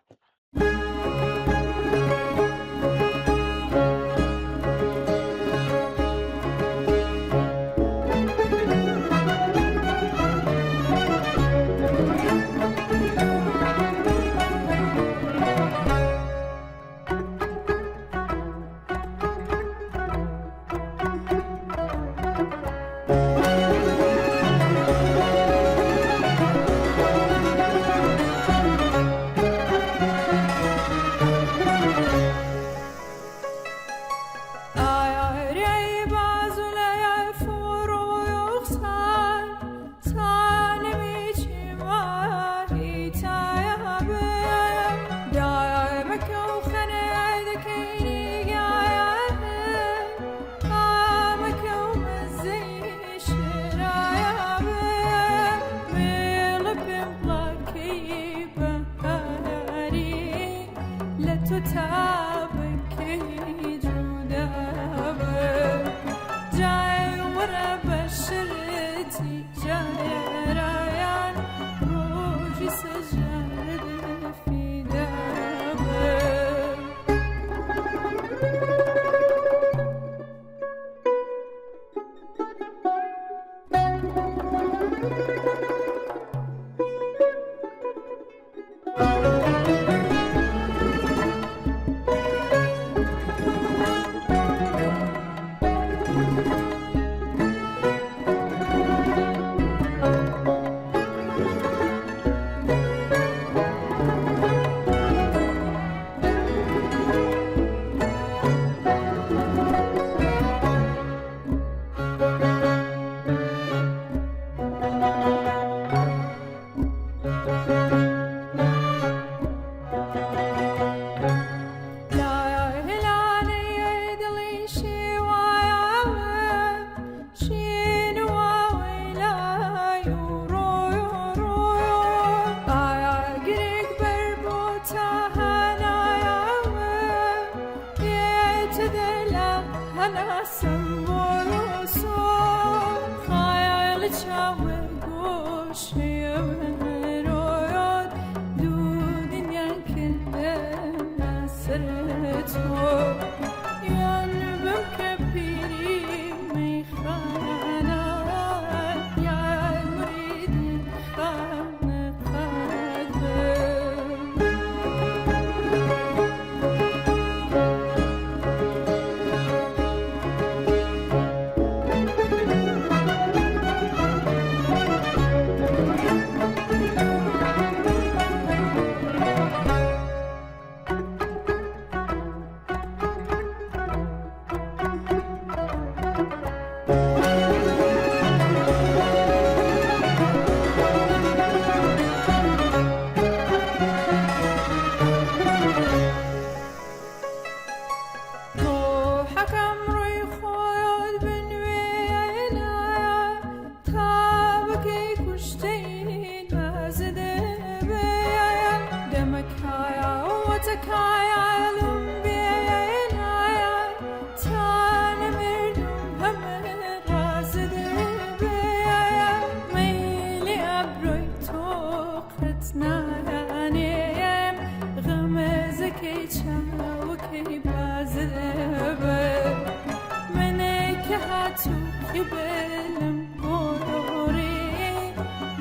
دلم پروری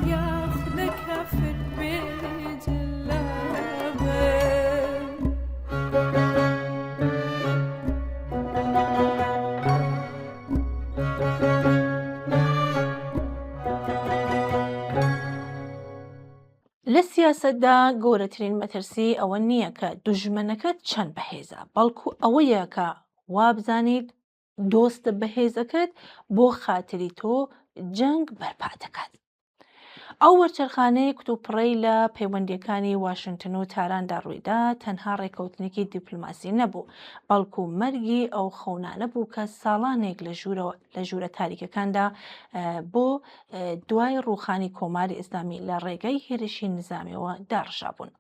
یخ لکفر بجلبه لە سیاسەتدا گەورەترین مەترسی ئەوە نییە کە دوژمنەکەت چەند بەهێزە، بەڵکو ئەوەیە کە وابزانیت دۆستە بەهێزەکەت بۆ خاتری تۆ جەنگ بەرپا دەکات. ئەو وەرچەرخانەی کتوپڕەی لە پەیوەندیەکانی واشنگتن و تاراندا ڕوویدا تەنها ڕێکەوتنێکی دیپلۆماسی نەبوو، بەڵکو مەرگی ئەو خەونانە بوو کە ساڵانێک لە ژوورە تاریکەکاندا بۆ دوای ڕووخانی کۆماری ئیسلامی لە ڕێگەی هێرشی نظامیەوە داڕژابوون.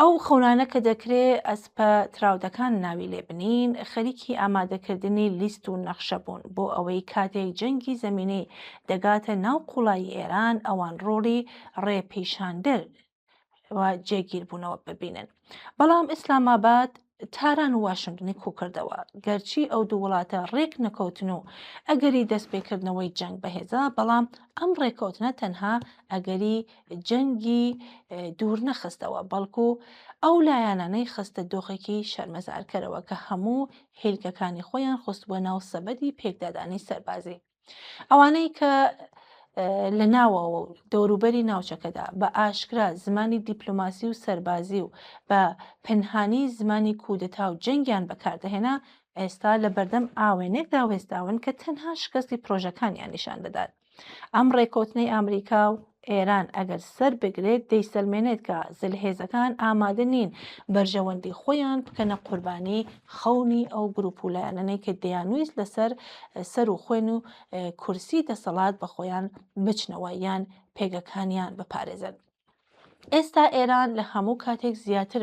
ئەو خەونانە کە دەکرێت ئەسپە تراودەکان ناوی لێبنین خەریکی ئامادەکردنی لیست و نەخشە بوون بۆ ئەوەی کاتێک جەنگی زەمینەی دەگاتە ناو قوڵایی ئێران ئەوان ڕۆڵی ڕێپیشاندەر و جێگیربوونەوە ببینن. بەڵام ئیسلاماباد تاران و واشنگتنی کوکردەوە، گەرچی ئەو دوو وڵاتە ڕێک نەکەوتن و ئەگەری دەستپێکردنەوەی جەنگ بەهێزە، بەڵام ئەم ڕێکەوتنە تەنها ئەگەری جەنگی دوور نەخستەوە، بەڵکو ئەو لایەنانەی خستە دۆخێکی شەرمەزارکەرەوە کە هەموو هێلکەکانی خۆیان خستووە ناو سەبەدی پێکدادانی سەربازی. ئەوانەی کە لە ناوەوە و دەوروبەری ناوچەکەدا بە ئاشکرا زمانی دیپلۆماسی و سەربازی و بە پنهانی زمانی کودتا و جەنگیان بەکاردەهێنا، ئێستا لە بەردەم ئاوێنێکدا وێستاون کە تەنها شکستی پرۆژەکانیان نیشان دەدات. ئەم ڕێکەوتنەی ئەمریکا و ئێران ئەگەر سەر بگرێت دەیسەلمێنێت کە زلهێزەکان ئامادە نین بەرژەوەندی خۆیان بکەنە قوربانی خەونی ئەو گروپ و لایەنانەی کە دەیانویست لەسەر سەر و خوێن و کورسی دەسەڵات بە خۆیان بچنەوە یان پێگەکانیان بپارێزن. ئێستا ئێران لە هەموو کاتێک زیاتر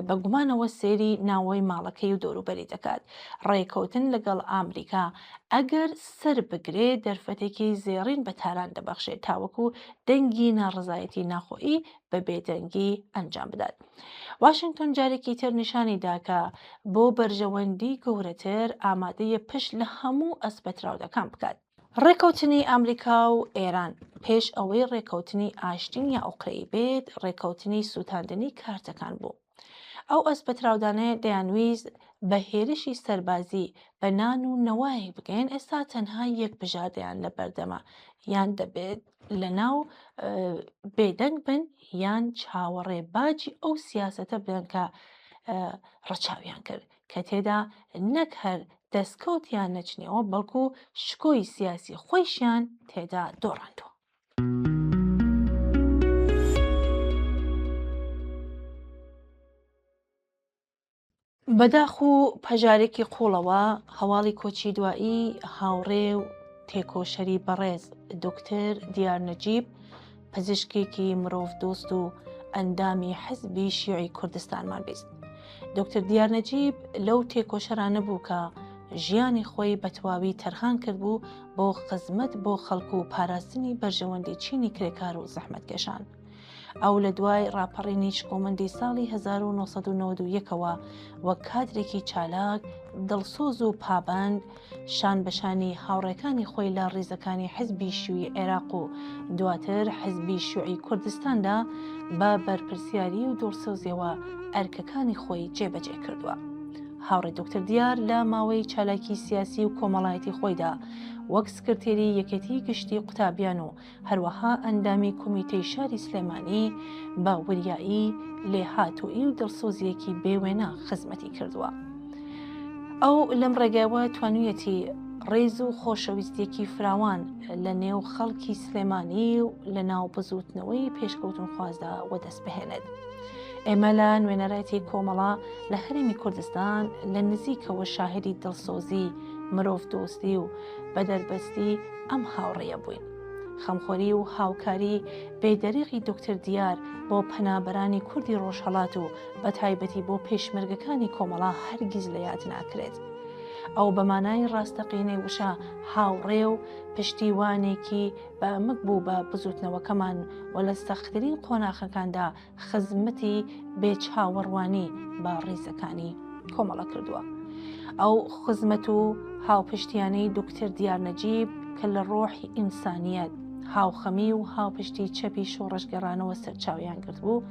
بە گومانەوە سێری ناوەی ماڵەکەی و دەوروبەری دەکات. ڕێکەوتن لەگەڵ ئامریکا ئەگەر سەر بگرێت دەرفەتێکی زێڕین بە تاران دەبەخشێت تاوەکو دەنگی ناڕزایەتی ناخۆیی بە بێدەنگی ئەنجام بدات. واشنگتن جارێکی تر نیشانی دا کە بۆ بەرژەوەندی گەورەتر ئامادەیە پشت لە هەموو ئەسپەتراودەکان بکات. ڕێکەوتنی ئەمریکا و ئێران پێش ئەوەی ڕێکەوتنی ئاشتین یا ئوقرەی بێت ڕێکەوتنی سوتاندنی کارتەکان بوو. ئەو ئەسپەتراودانەیە دەیانویست بە هێرشی سەربازی بە نان و نەوایەک بگەین، ئێستا تەنها یەک بژاردەیان لە بەردەمە، یان دەبێت لە ناو بێدەنگ بن یان چاوەڕێ باجی ئەو سیاسەتە بن کە ڕەچاویان کرد کە تێدا نەک هەر دەستکەوتیان نەچنیەوە بەڵکو شکۆی سیاسی خۆیشیان تێدا دۆڕاندووە. بەداخ و پەژارێکی قوڵەوە هەواڵی کۆچی دوایی هاوڕێ و تێکۆشەری بەڕێز دکتەر دیار نەجیب، پزیشکێکی مرۆڤ دۆست و ئەندامی حیزبی شیوعی کوردستانمان بیست. دکتەر دیار نەجیب لەو تێکۆشەرانە بوو کە ژیانی خۆی بە تەواوی تەرخان کردبوو بۆ خزمەت بۆ خەڵکو و پاراستنی بەرژەوەندی چینی کرێکار و زەحمەتکێشان. ئەو لە دوای ڕاپەڕینی شکۆمەندی ساڵی 1991ەوە وەک کادرێکی چالاک، دڵسۆز و پابند شان بەشانی هاوڕێکانی خۆی لە ڕیزەکانی حیزبی شیوعی عێراق و دواتر حیزبی شیوعی کوردستاندا بە بەرپرسیاری و دڵسۆزیەوە ئەرکەکانی خۆی جێبەجێ کردووە. هاوڕێ دکتەر دیار لە ماوەی چالاکی سیاسی و کۆمەڵایەتی خۆیدا وەک سکرتێری یەکێتی گشتی قوتابیان و هەروەها ئەندامی کۆمیتەی شاری سلێمانی بە وریایی، لێهاتووی و دڵسۆزیەکی بێوێنە خزمەتی کردووە. ئەو لەم ڕێگایەوە توانوویەتی ڕێز و خۆشەویستیەکی فراوان لە نێو خەڵکی سلێمانی و لە ناو بزوتنەوەی پێشکەوتن خوازدا وەدەست بهێنێت. ئێمە لە نوێنەرەتی کۆمەڵا لە هەرێمی کوردستان لە نزیکەوە شاهدی دڵسۆزی، مرۆڤ دۆستی و بەدەربەستی ئەم هاوڕێیە بووین. خەمخۆری و هاوکاری بێدەریغی دکتەر دیار بۆ پەنابەرانی کوردی ڕۆژهەڵات و بە تایبەتی بۆ پێشمەرگەکانی کۆمەڵا هەرگیز لە یاد ناکرێت. ئەو بەمانای ڕاستەقینەی وشە هاوڕێ و پشتیوانێکی بەمک بوو بە بزوتنەوەکەمان و لە سەختترین قۆناغەکاندا خزمەتی بێچاوەڕوانی بە ڕیزەکانی کۆمەڵە کردووە. ئەو خزمەت و هاوپشتیانەی دکتەر دیار نەجیب کە لە ڕۆحی ئینسانیەت هاوخەمی و هاوپشتی چەپی شۆڕەشگەڕانەوە سەرچاویان کرد بوو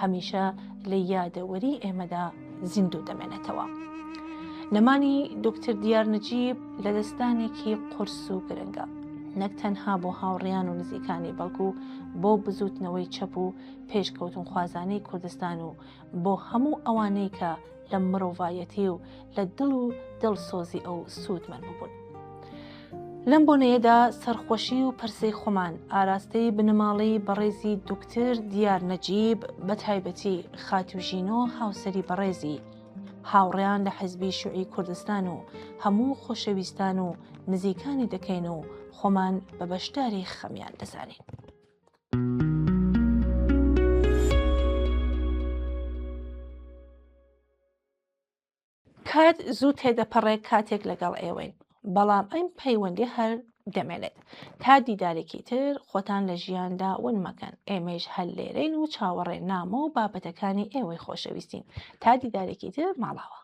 هەمیشە لە یادەوەری ئێمەدا زیندوو دەمێنێتەوە. نەمانی دکتەر دیار نەجیب لە دەستانێکی قورس و گرنگە، نەک تەنها بۆ هاوڕێیان و نزیکانی بەڵکو بۆ بزوتنەوەی چەپ و پێشکەوتن خوازانەی کوردستان و بۆ هەموو ئەوانەی کە لە مرۆڤایەتی و لە دڵ و دڵسۆزی ئەو سوودمەند بوون. لەم بۆنەیەدا سەرخۆشی و پەرسەی خۆمان ئاراستەی بنەماڵەی بەڕێزی دکتەر دیار نەجیب بە تایبەتی خاتوژینۆ هاوسەری بەڕێزی هاوڕێیان لە حیزبی شیوعی کوردستان و هەموو خۆشەویستان و نزیکانی دەکەین و خۆمان بە بەشداری خەمیان دەزانین. کات زوو تێدەپەڕێک کاتێک لەگەڵ ئێوەین، بەڵام ئەم پەیوەندی هەر دەمێنێت. تا دیدارێکی تر خۆتان لە ژیاندا ون مەکەن، ئێمەش هەر لێرەین و چاوەڕێ نامە و بابەتەکانی ئێوەی خۆشەویستین. تا دیدارێکی تر ماڵاوە.